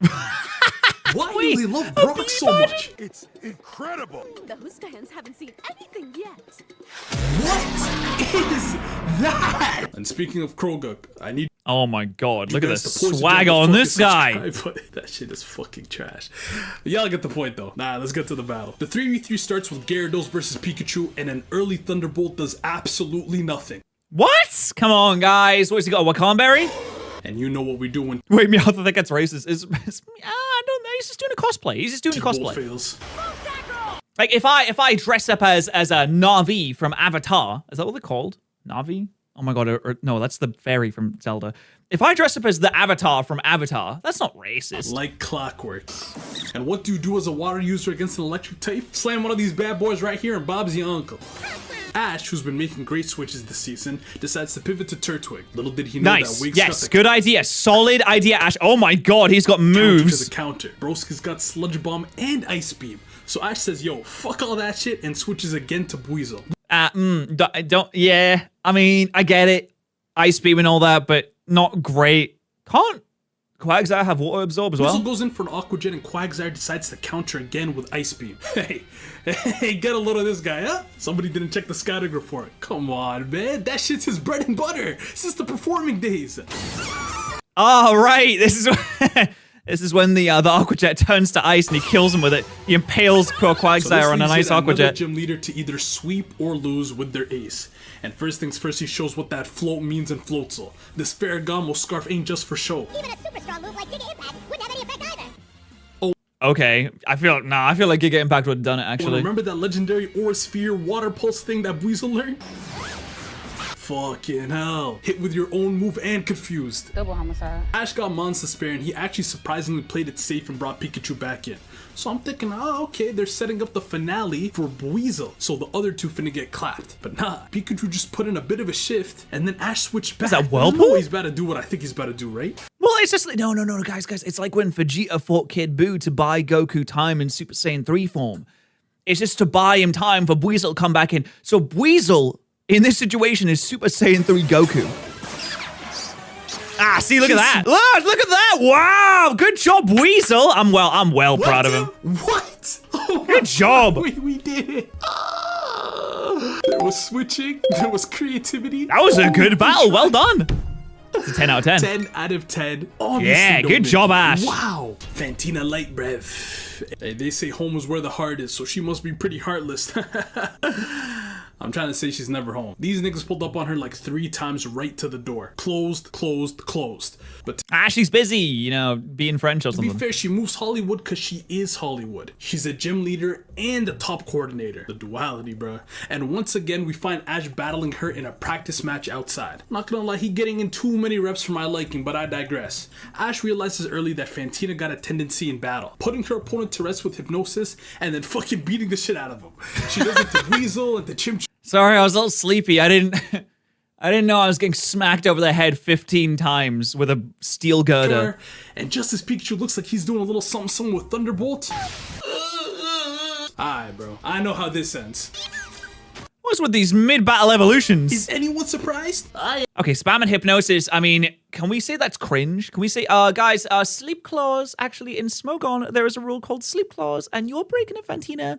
why do they love Brock so much? It's incredible. Those fans haven't seen anything yet. What is that? And speaking of Krogunk, I need Oh my god, look you at guys this to pause swag the on fucking this guy. subscribe button. That shit is fucking trash. Y'all get the point though. Nah, let's get to the battle. The 3v3 starts with Gyarados versus Pikachu, and an early Thunderbolt does absolutely nothing. What? Come on, guys. What's he got? A Wakanberry? And you know what we do when Wait, me, I think that gets racist. I don't know. He's just doing a cosplay. He's just doing a Bolt cosplay. fails. Like if I dress up as a Navi from Avatar, is that what they're called? Navi? Oh my god, or no, that's the fairy from Zelda. If I dress up as the Avatar from Avatar, that's not racist. Like clockwork. And what do you do as a water user against an electric type? Slam one of these bad boys right here and Bob's your uncle. Ash, who's been making great switches this season, decides to pivot to Turtwig. Little did he know Nice. that Wake's Yes, got the good idea. Solid idea, Ash. Oh my god, he's got counter to moves. the counter. Broski's got Sludge Bomb and Ice Beam. So Ash says, yo, fuck all that shit, and switches again to Buizel. Yeah. I mean, I get it. Ice beam and all that, but not great. Can't Quagsire have water absorb as well? Buizel goes in for an Aqua Jet, and Quagsire decides to counter again with Ice Beam. Hey, get a load of this guy, huh? Somebody didn't check the scouting report. Come on, man. That shit's his bread and butter since the performing days. Oh, right. This is this is when the Aqua Jet turns to ice and he kills him with it. He impales poor Quagsire on an ice Aqua Jet. Gym leader to either sweep or lose with their ace. And first things first, he shows what that float means in Floatzel. This Farragon Scarf ain't just for show. Even a super strong move like Giga Impact wouldn't have any effect either. Okay, I feel like Giga Impact would have done it Oh, actually. remember that legendary Aura Sphere Water Pulse thing that Buizel learned? Fucking hell. Hit with your own move and confused. Double homicide. Ash got Monster Spare and he actually surprisingly played it safe and brought Pikachu back in. So I'm thinking, oh, okay, they're setting up the finale for Buizel, so the other two finna get clapped. But nah, Pikachu just put in a bit of a shift, and then Ash switched back. that I Whirlpool? know he's about to do what I think he's about to do, right? Well, it's just like, no, guys. It's like when Vegeta fought Kid Buu to buy Goku time in Super Saiyan 3 form. It's just to buy him time for Buizel to come back in. So Buizel, in this situation, is Super Saiyan 3 Goku. Ah, see, look at that. Look at that. Wow, good job, Weasel. I'm well proud of him. What? Oh Good job. we did it. There was switching, there was creativity. That was a good battle. Well done. It's a 10 out of 10. 10 out of 10. Obviously Yeah, don't good make job, it. Ash. Wow. Fantina Light Breath. Hey, they say home is where the heart is, so she must be pretty heartless. I'm trying to say she's never home. These niggas pulled up on her like 3 times right to the door. Closed, closed, closed. But She's busy, being French or to be something. fair, she moves Hollywood because she is Hollywood. She's a gym leader and a top coordinator. The duality, bruh. And once again, we find Ash battling her in a practice match outside. Not gonna lie, he getting in too many reps for my liking, but I digress. Ash realizes early that Fantina got a tendency in battle, putting her opponent to rest with hypnosis and then fucking beating the shit out of him. She does it to Weasel and to Chim. Sorry, I was a little sleepy. I didn't know I was getting smacked over the head 15 times with a steel girder. And just as Pikachu looks like he's doing a little something with Thunderbolt. Alright, bro. I know how this ends. What's with these mid-battle evolutions? Is anyone surprised? Okay, spam and hypnosis. I mean, can we say that's cringe? Can we say, guys, sleep clause, actually in Smogon, there is a rule called sleep clause, and you're breaking it, Fantina.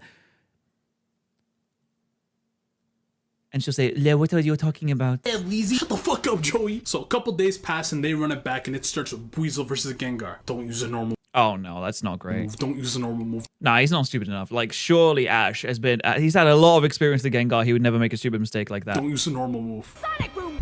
And she'll say, "Le, what are you talking about?" Yeah, Weezy. Shut the fuck up, Joey. So a couple days pass and they run it back and it starts with Weasel versus Gengar. Don't use a normal Oh no, that's not great. move. Don't use a normal move. Nah, he's not stupid enough. Like, surely Ash has been, he's had a lot of experience with Gengar. He would never make a stupid mistake like that. Don't use a normal move. Sonic Boom.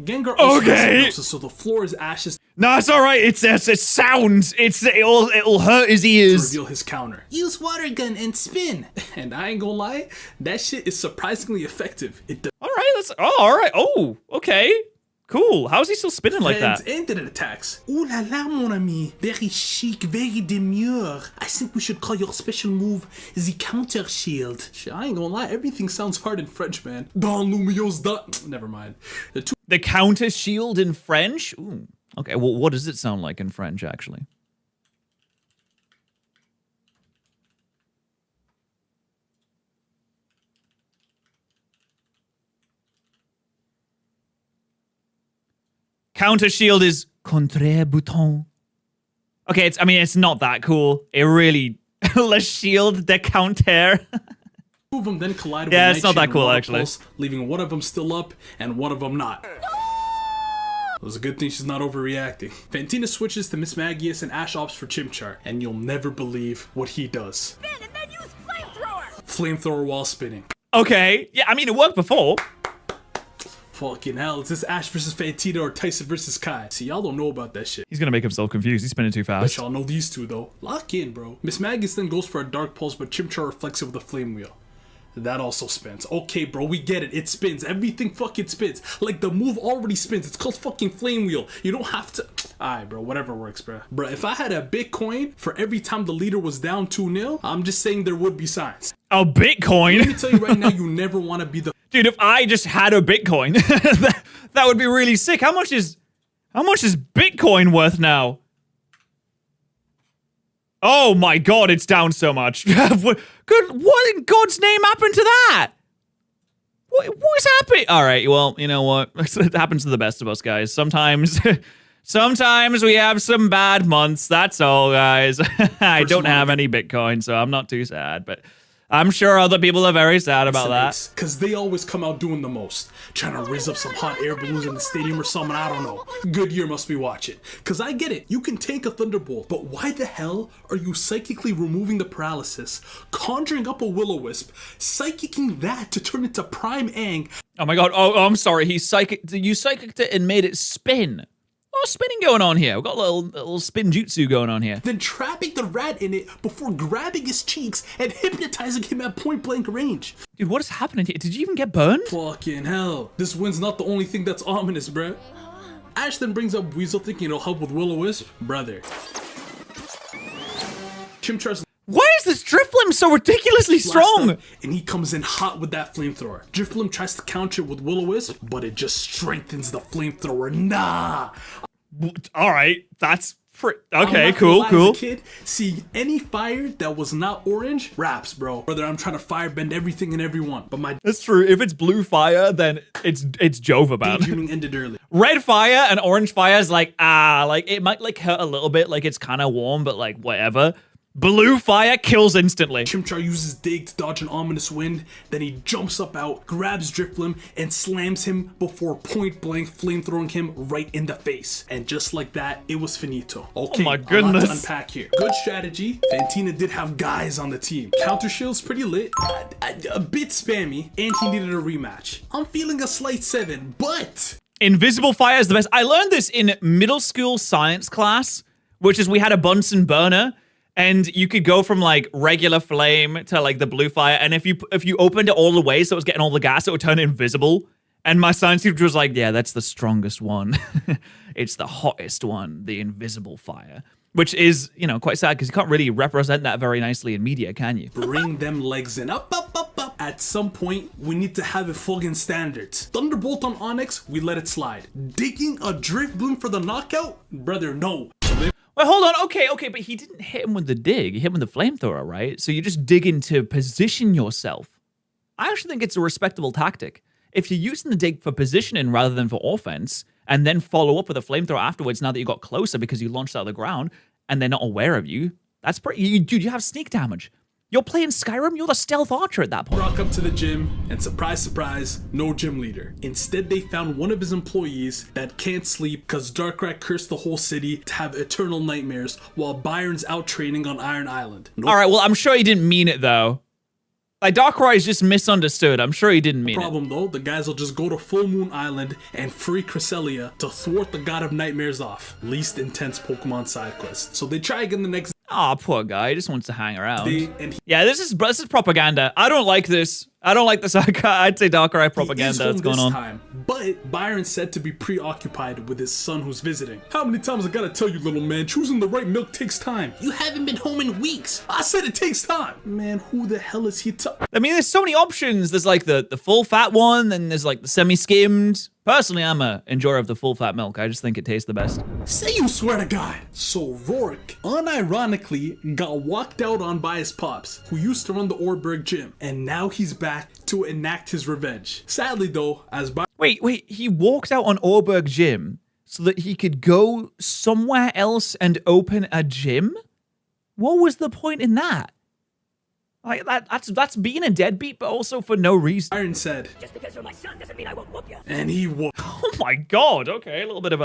Gengar also has Okay. hypnosis, so the floor is Ash's No, it's all right. It sounds. It'll hurt his to ears. reveal his counter. Use water gun and spin. And I ain't gonna lie, that shit is surprisingly effective. It All right, let's. Oh, all right. Oh, okay. Cool. How is he still spinning like that? defends and it attacks. Ooh la la, mon ami. Very chic, very demure. I think we should call your special move the counter shield. Shit, I ain't gonna lie, everything sounds hard in French, man. Don Lumios da. Never mind. The two The counter shield in French? Ooh. Okay, well, what does it sound like in French, actually? Counter shield is contre bouton. Okay, it's not that cool. It really le shield de counter. of them then collide Yeah, with it's not Nightshade that and cool, Water actually. Pulse, leaving one of them still up and one of them not. It was a good thing she's not overreacting. Fantina switches to Miss Magius and Ash opts for Chimchar, and you'll never believe what he does. Spin and then use flamethrower. Flamethrower while spinning. Okay, yeah, I mean, it worked before. Fucking hell, is this Ash versus Fantina or Tyson versus Kai? See, y'all don't know about that shit. He's gonna make himself confused. He's spinning too But fast. y'all know these two though. Lock in, bro. Miss Magius then goes for a Dark Pulse, but Chimchar reflects it with a Flame Wheel. That also spins. Okay, bro, we get it. It spins. Everything fucking spins. Like, the move already spins. It's called fucking Flame Wheel. You don't have to... Alright, bro, whatever works, bro. Bro, if I had a Bitcoin for every time the leader was down 2-0, I'm just saying there would be signs. Oh, Bitcoin. Let me tell you right now, you never want to be the... Dude, if I just had a Bitcoin, that would be really sick. How much is Bitcoin worth now? Oh my god, it's down so much. What in God's name happened to that? What's happening? All right, well, you know what? It happens to the best of us, guys. Sometimes we have some bad months. That's all, guys. I don't have any Bitcoin, so I'm not too sad, but I'm sure other people are very sad about that. Because they always come out doing the most. Trying to raise up some hot air balloons in the stadium or something, I don't know. Goodyear must be watching. Because I get it, you can take a Thunderbolt, but why the hell are you psychically removing the paralysis, conjuring up a Will-O-Wisp, psychicking that to turn into Prime Ang? Oh my god, oh, I'm sorry, you psychicked it and made it spin. Oh, spinning going on here. We've got a little spin jutsu going on here. Then trapping the rat in it before grabbing his cheeks and hypnotizing him at point blank range. Dude, what is happening here? Did you even get burned? Fucking hell. This win's not the only thing that's ominous, bruh. Ash then brings up Weasel thinking it'll help with Will-O-Wisp. Brother. Chimchar's Why is this Drifblim so ridiculously last strong? up, and he comes in hot with that flamethrower. Drifblim tries to counter it with Will-O-Wisp, but it just strengthens the flamethrower. Nah. All right, that's okay. I'm not gonna Cool, lie, cool. As a kid, seeing any fire that was not orange, raps, bro. Brother, I'm trying to firebend everything and everyone, but my That's true. If it's blue fire, then it's Jova bad. daydreaming ended early. Red fire and orange fire is like it might like hurt a little bit, like it's kind of warm, but like whatever. Blue fire kills instantly. Chimchar uses Dig to dodge an ominous wind, then he jumps up out, grabs Drifblim, and slams him before point blank flamethrowing him right in the face. And just like that, it was finito. Okay, my a lot goodness. to unpack here. Good strategy. Fantina did have guys on the team. Counter Shield's pretty lit, a bit spammy, and he needed a rematch. I'm feeling a slight 7, but... Invisible fire is the best. I learned this in middle school science class, which is we had a Bunsen burner. And you could go from like regular flame to like the blue fire, and if you opened it all the way so it was getting all the gas, it would turn invisible. And my science teacher was like, "Yeah, that's the strongest one. It's the hottest one, the invisible fire." Which is, quite sad because you can't really represent that very nicely in media, can you? Bring them legs in. Up. At some point, we need to have it fucking standards. Thunderbolt on Onyx, we let it slide. Digging a Drifblim for the knockout? Brother, no. Wait, hold on. Okay, but he didn't hit him with the dig. He hit him with the flamethrower, right? So you just dig in to position yourself. I actually think it's a respectable tactic. If you're using the dig for positioning rather than for offense, and then follow up with a flamethrower afterwards now that you got closer because you launched out of the ground, and they're not aware of you, that's pretty... Dude, you have sneak damage. You're playing Skyrim? You're the stealth archer at that point. Rock up to the gym, and surprise, surprise, no gym leader. Instead, they found one of his employees that can't sleep because Darkrai cursed the whole city to have eternal nightmares while Byron's out training on Iron Island. All right, well, I'm sure he didn't mean it, though. Like, Darkrai is just misunderstood. I'm sure he didn't mean it. Problem though, the guys will just go to Full Moon Island and free Cresselia to thwart the God of Nightmares off. Least intense Pokemon side quest. So they try again the next Aw, poor guy. He just wants to hang around. day, and Yeah, this is propaganda. I don't like this. I don't like this. I'd say Darkrai propaganda that's going on. Time, but Byron's said to be preoccupied with his son who's visiting. How many times I gotta tell you, little man, choosing the right milk takes time. You haven't been home in weeks. I said it takes time. Man, who the hell is he I mean, there's so many options. There's like the full fat one, then there's like the semi-skimmed. Personally, I'm a enjoyer of the full fat milk. I just think it tastes the best. Say you swear to God. So Rourke, unironically, got walked out on by his pops, who used to run the Orberg gym, and now he's back to enact his revenge. Sadly though, as Wait, he walked out on Orberg Gym so that he could go somewhere else and open a gym? What was the point in that? Like, that's being a deadbeat, but also for no reason. Byron said, Just because you're my son doesn't mean I won't whoop you. and he whooped Oh my god, okay, a little bit of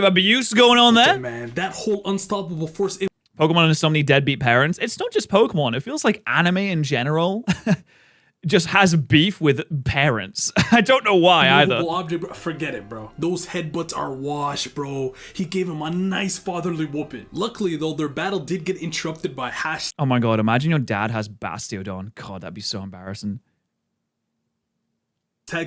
abuse going on there. him, man. That whole unstoppable force in Pokemon has so many deadbeat parents. It's not just Pokemon. It feels like anime in general just has beef with parents. I don't know why either. movable object, bro. Forget it, bro. Those headbutts are wash, bro. He gave him a nice fatherly whooping. Luckily, though, their battle did get interrupted by Oh my god, imagine your dad has Bastiodon. God, that'd be so embarrassing.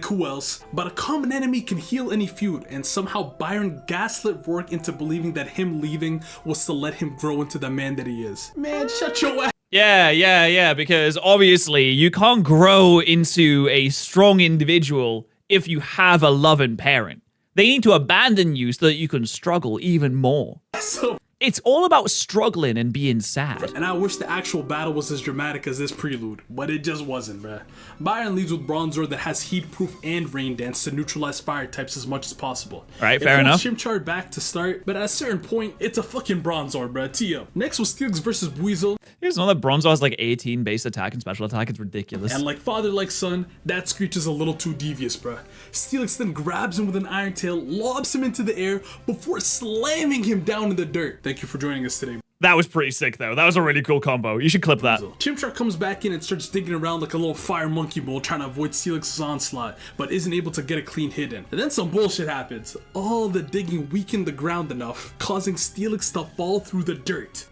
who else, but a common enemy can heal any feud, and somehow Byron gaslit Rourke into believing that him leaving was to let him grow into the man that he is. Man, shut your ass. Yeah, because obviously you can't grow into a strong individual if you have a loving parent. They need to abandon you so that you can struggle even more. So, It's all about struggling and being sad. and I wish the actual battle was as dramatic as this prelude, but it just wasn't, bruh. Byron leads with Bronzor that has Heat Proof and Rain Dance to neutralize fire types as much as possible. Right, fair enough. Chimchar back to start, but at a certain point, it's a fucking Bronzor, bruh. T.O. Next was Steelix versus Buizel, You guys know that Bronzor has like 18 base attack and special attack. It's ridiculous. and like father like son, that Screech is a little too devious, bruh. Steelix then grabs him with an Iron Tail, lobs him into the air before slamming him down in the dirt. Thank you for joining us today. That was pretty sick though. That was a really cool combo. You should clip that. Chimchar comes back in and starts digging around like a little fire monkey bull trying to avoid Steelix's onslaught, but isn't able to get a clean hit in. And then some bullshit happens. All the digging weakened the ground enough, causing Steelix to fall through the dirt.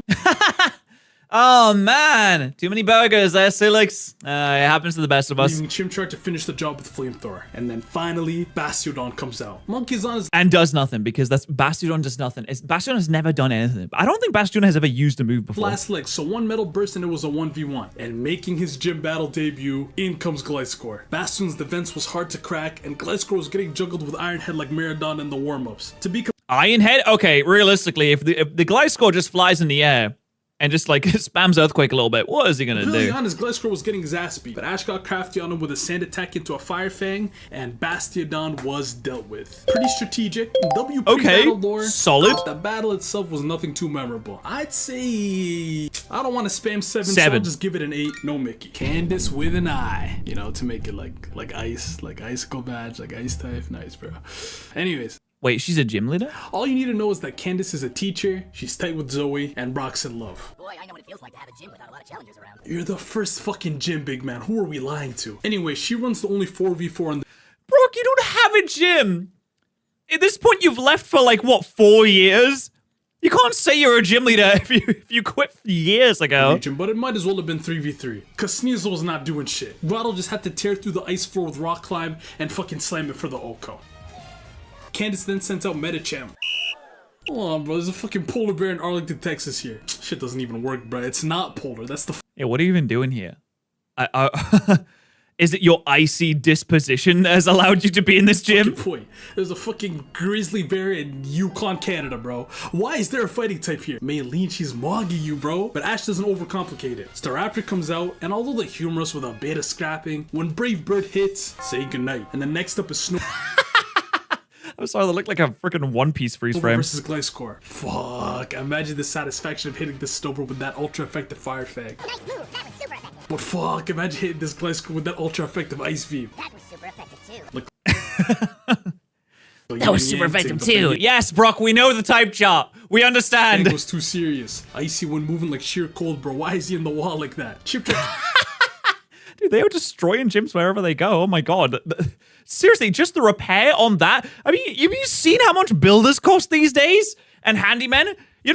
Oh man, too many burgers there, Silix. It happens to the best of us. Leaving Chimchar to finish the job with Flamethrower. And then finally, Bastiodon comes out. Monkey's on his And does nothing because Bastiodon does nothing. Bastiodon has never done anything. I don't think Bastiodon has ever used a move before. last leg, so one metal burst and it was a 1v1. And making his gym battle debut, in comes Gliscor. Bastion's defense was hard to crack, and Gliscor was getting juggled with Iron Head like Maradon in the warm-ups. To be Iron Head? Okay, realistically, if the Gliscor just flies in the air and just like spams Earthquake a little bit, what is he gonna completely do? honest, Gliscor was getting his ass beat, but Ash got crafty on him with a sand attack into a Fire Fang, and Bastiodon was dealt with. Pretty strategic. WP Okay, battle lore, solid. but the battle itself was nothing too memorable. I'd say I don't want to spam 7, so 7. I'll just give it an 8. No Mickey. Candace with an I, you know, to make it like ice, like icicle badge, like ice type. Nice, bro. Anyways. Wait, she's a gym leader? All you need to know is that Candace is a teacher, she's tight with Zoe, and Brock's in love. Boy, I know what it feels like to have a gym without a lot of challengers around. You're the first fucking gym, big man. Who are we lying to? Anyway, she runs the only 4v4 in the Brock, you don't have a gym. At this point, you've left for like, what, 4 years? You can't say you're a gym leader if you quit years ago. region, but it might as well have been 3v3. Cause Sneasel was not doing shit. Grotto just had to tear through the ice floor with Rock Climb and fucking slam it for the Oko. Candace then sent out Medicham. Hold on, bro. There's a fucking polar bear in Arlington, Texas here. Shit doesn't even work, bro. It's not polar. That's the Yeah, what are you even doing here? Is it your icy disposition that has allowed you to be in this gym? point. There's a fucking grizzly bear in Yukon, Canada, bro. Why is there a fighting type here? Maylene, she's mogging you, bro. But Ash doesn't overcomplicate it. Staraptor comes out, and although they're humorous with a beta scrapping, when Brave Bird hits, say goodnight. And the next up is Snow. I'm sorry, that looked like a freaking One Piece freeze frame. versus Gliscor. Fuck, imagine the satisfaction of hitting this Snowbird with that ultra effective fire fang. Nice move. That was super effective. But fuck, imagine hitting this Gliscor with that ultra effective ice beam. That was super effective too. That was super effective too. Yes, Brock, we know the type chart. We understand. It was too serious. Icy when moving like sheer cold, bro. Why is he in the wall like that? Chip. Dude, they are destroying gyms wherever they go. Oh my god. Seriously, just the repair on that. I mean, have you seen how much builders cost these days? And handymen? You're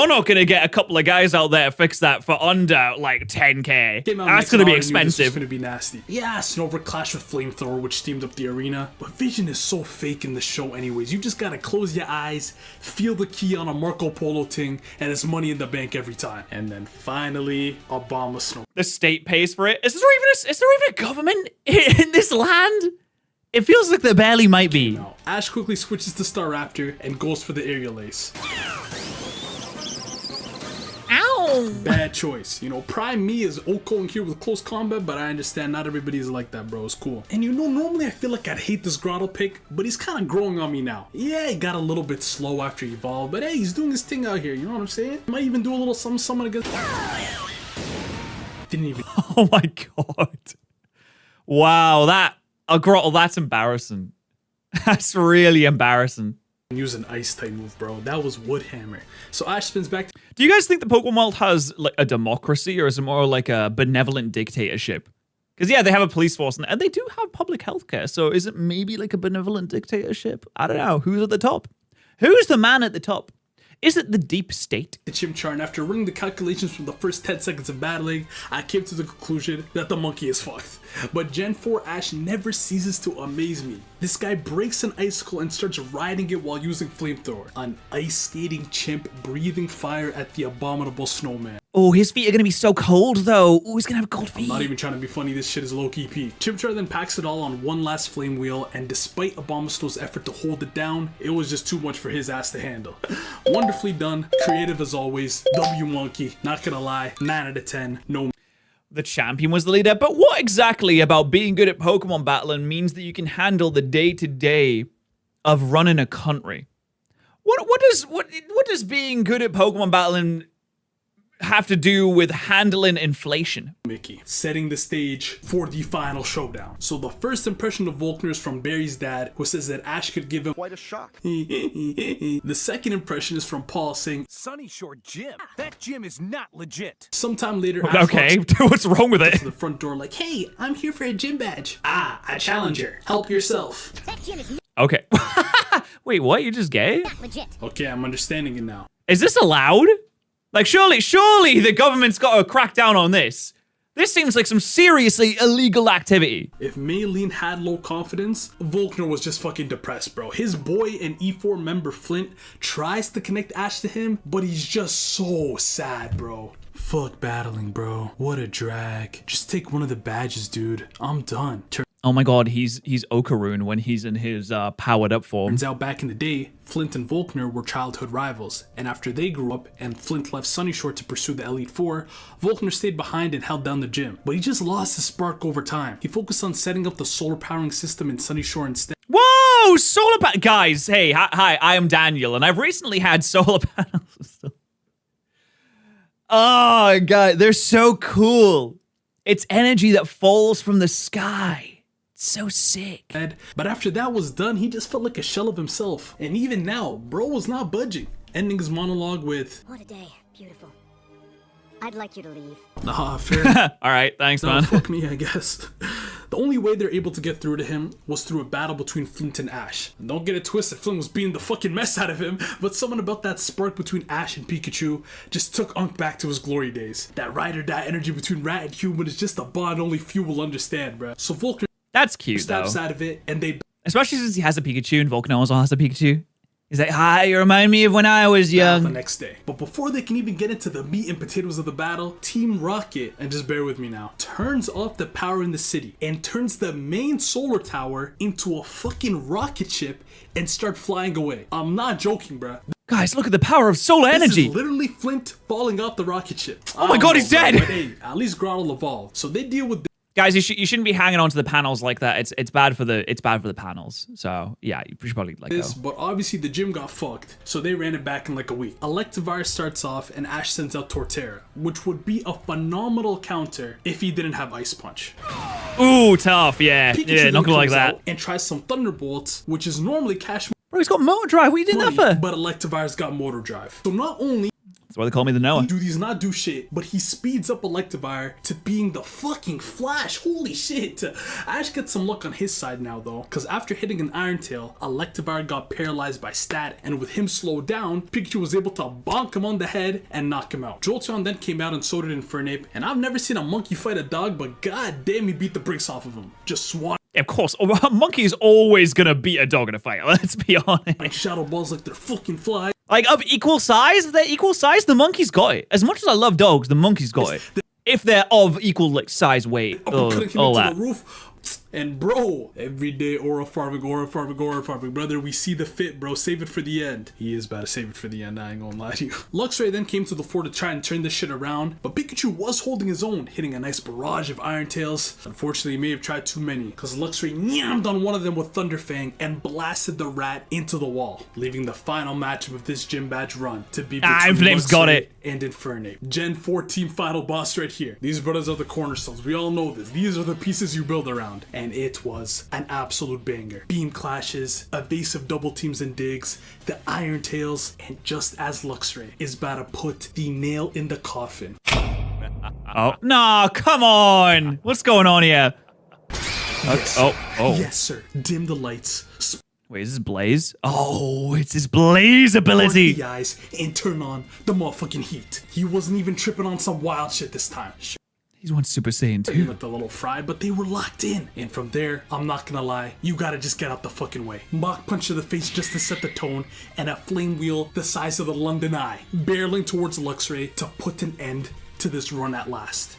not gonna get a couple of guys out there to fix that for under like 10k. That's gonna be expensive. It's gonna be nasty. Yeah, Snover clashed with Flamethrower, which steamed up the arena. But Vision is so fake in the show anyways. You just gotta close your eyes, feel the key on a Marco Polo ting, and it's money in the bank every time. And then finally, Obama Snow. The state pays for it. Is there even a government in this land? It feels like there barely might be. No. Ash quickly switches to Staraptor and goes for the aerial ace. Ow! Bad choice. You know, Prime me is Oko here with close combat, but I understand not everybody is like that, bro. It's cool. And you know, normally I feel like I'd hate this Grotto pick, but he's kind of growing on me now. Yeah, he got a little bit slow after he evolved, but hey, he's doing his thing out here. You know what I'm saying? Might even do a little something against. Didn't even. Oh my god. Wow, a Grotto, that's embarrassing. That's really embarrassing. Use an ice type move, bro. That was Wood Hammer. So Ash spins back. Do you guys think the Pokemon world has like a democracy, or is it more like a benevolent dictatorship? Because yeah, they have a police force and they do have public healthcare. So is it maybe like a benevolent dictatorship? I don't know. Who's at the top? Who's the man at the top? Is it the deep state? The Chimchar, and after running the calculations from the first 10 seconds of battling, I came to the conclusion that the monkey is fucked. But Gen 4 Ash never ceases to amaze me. This guy breaks an icicle and starts riding it while using Flamethrower. An ice skating chimp breathing fire at the abominable snowman. Oh, his feet are gonna be so cold though. Oh, he's gonna have cold feet. I'm not even trying to be funny, this shit is low-key peak. Chimchar then packs it all on one last flame wheel, and despite Abomasnow's effort to hold it down, it was just too much for his ass to handle. Wonderfully done, creative as always, W Monkey, not gonna lie, 9 out of 10, no. The champion was the leader, but what exactly about being good at Pokemon battling means that you can handle the day-to-day of running a country? What does being good at Pokemon battling have to do with handling inflation? Mickey, setting the stage for the final showdown. So the first impression of Volkner is from Barry's dad, who says that Ash could give him Quite a shock. The second impression is from Paul saying, Sunny Shore Gym. That gym is not legit. sometime later, Ash Okay, walks what's wrong with it? to the front door like, hey, I'm here for a gym badge. Ah, a challenger. Help yourself. That gym is Okay. Wait, what? You're just gay? not legit. Okay, I'm understanding it now. Is this allowed? Like, surely the government's got to crack down on this. This seems like some seriously illegal activity. If Maylene had low confidence, Volkner was just fucking depressed, bro. His boy and E4 member Flint tries to connect Ash to him, but he's just so sad, bro. Fuck battling, bro. What a drag. Just take one of the badges, dude. I'm done. Oh my god, he's Okaroon when he's in his powered up form. Turns out back in the day, Flint and Volkner were childhood rivals, and after they grew up and Flint left Sunnyshore's to pursue the Elite Four, Volkner stayed behind and held down the gym. But he just lost his spark over time. He focused on setting up the solar powering system in Sunnyshore's instead. Whoa, solar panels. Guys, hey, hi, I am Daniel, and I've recently had solar panels. Oh, God, they're so cool. It's energy that falls from the sky. So sick. But after that was done, he just felt like a shell of himself. And even now, bro was not budging. Ending his monologue with, What a day. Beautiful. I'd like you to leave. nah, fair. All right, thanks, Nah, man. fuck me, I guess. The only way they're able to get through to him was through a battle between Flint and Ash. And don't get it twisted, Flint was beating the fucking mess out of him, but something about that spark between Ash and Pikachu just took Unk back to his glory days. That ride or die energy between rat and human is just a bond only few will understand, bruh. So Volkner That's cute, though. snaps out of it, and they Especially since he has a Pikachu and Volkner also has a Pikachu. He's like, hi, you remind me of when I was the young. next day. But before they can even get into the meat and potatoes of the battle, Team Rocket, and just bear with me now, turns off the power in the city and turns the main solar tower into a fucking rocket ship and start flying away. I'm not joking, bruh. Guys, look at the power of solar energy. This is literally Flint falling off the rocket ship. Oh my god, he's dead. But hey, at least Growl evolved. So they deal with Guys, you shouldn't be hanging on to the panels like that. It's bad for the panels. So yeah, you should probably let go. But obviously the gym got fucked, so they ran it back in like a week. Electivire starts off and Ash sends out Torterra, which would be a phenomenal counter if he didn't have Ice Punch. Ooh, tough, yeah. Pikachu Yeah, then not gonna like comes that. out and tries some Thunderbolts, which is normally Cash Bro, he's got Motor Drive. What are you doing that money, for? but Electivire's got Motor Drive. So not only That's why they call me the Noah. do these not do shit, but he speeds up Electivire to being the fucking Flash. Holy shit. Ash gets some luck on his side now though, because after hitting an Iron Tail, Electivire got paralyzed by static, and with him slowed down, Pikachu was able to bonk him on the head and knock him out. Jolteon then came out and so did Infernape, and I've never seen a monkey fight a dog, but god damn he beat the brakes off of him. Just swat. Of course, a monkey is always gonna beat a dog in a fight. Let's be honest. Like shadow balls like they're fucking flies. Like, of equal size, if they're equal size, the monkey's got it. As much as I love dogs, the monkey's got it. If they're of equal like size, weight, Cutting him all into that. the roof. And bro, every day aura farming, brother, we see the fit, bro. Save it for the end. He is about to save it for the end, I ain't gonna lie to you. Luxray then came to the fort to try and turn this shit around, but Pikachu was holding his own, hitting a nice barrage of Iron Tails. Unfortunately, he may have tried too many, because Luxray nyammed on one of them with Thunderfang and blasted the rat into the wall, leaving the final matchup of this gym badge run to be between Infernape's got Luxray it. and Infernape. Gen 4 team final boss right here. These brothers are the cornerstones. We all know this. These are the pieces you build around. And it was an absolute banger. Beam clashes, evasive double teams and digs, the Iron Tails, and just as Luxray is about to put the nail in the coffin. Oh, no, come on. What's going on here? Yes. Oh. Yes, sir. Dim the lights. Wait, is this Blaze? Oh, it's his Blaze ability. The eyes and turn on the motherfucking heat. He wasn't even tripping on some wild shit this time. He's one Super Saiyan He 2. looked a little fried, but they were locked in. And from there, I'm not gonna lie, you gotta just get out the fucking way. Mach punch to the face just to set the tone, and a flame wheel the size of the London Eye, barreling towards Luxray to put an end to this run at last.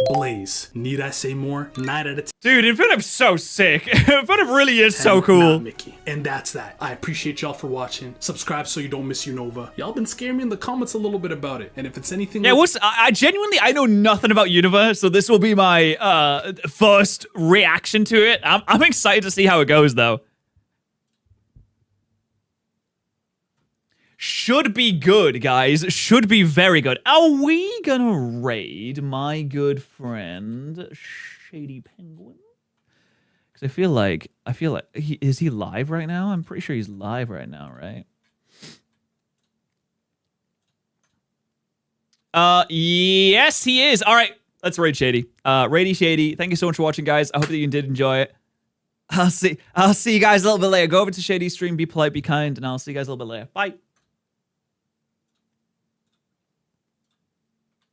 Blaze. Need I say more? 9 out of 10. Dude, Infernape's so sick. Infernape really is so Not cool. Mickey. And that's that. I appreciate y'all for watching. Subscribe so you don't miss Unova. Y'all been scaring me in the comments a little bit about it. And if it's anything Yeah, I genuinely, I know nothing about Universe, so this will be my first reaction to it. I'm excited to see how it goes, though. Should be good, guys. Should be very good. Are we gonna raid my good friend Shady Penguin? Because I feel like is he live right now? I'm pretty sure he's live right now, right? Yes, he is. All right, let's raid Shady. Raidy Shady. Thank you so much for watching, guys. I hope that you did enjoy it. I'll see you guys a little bit later. Go over to Shady's stream, be polite, be kind, and I'll see you guys a little bit later. Bye.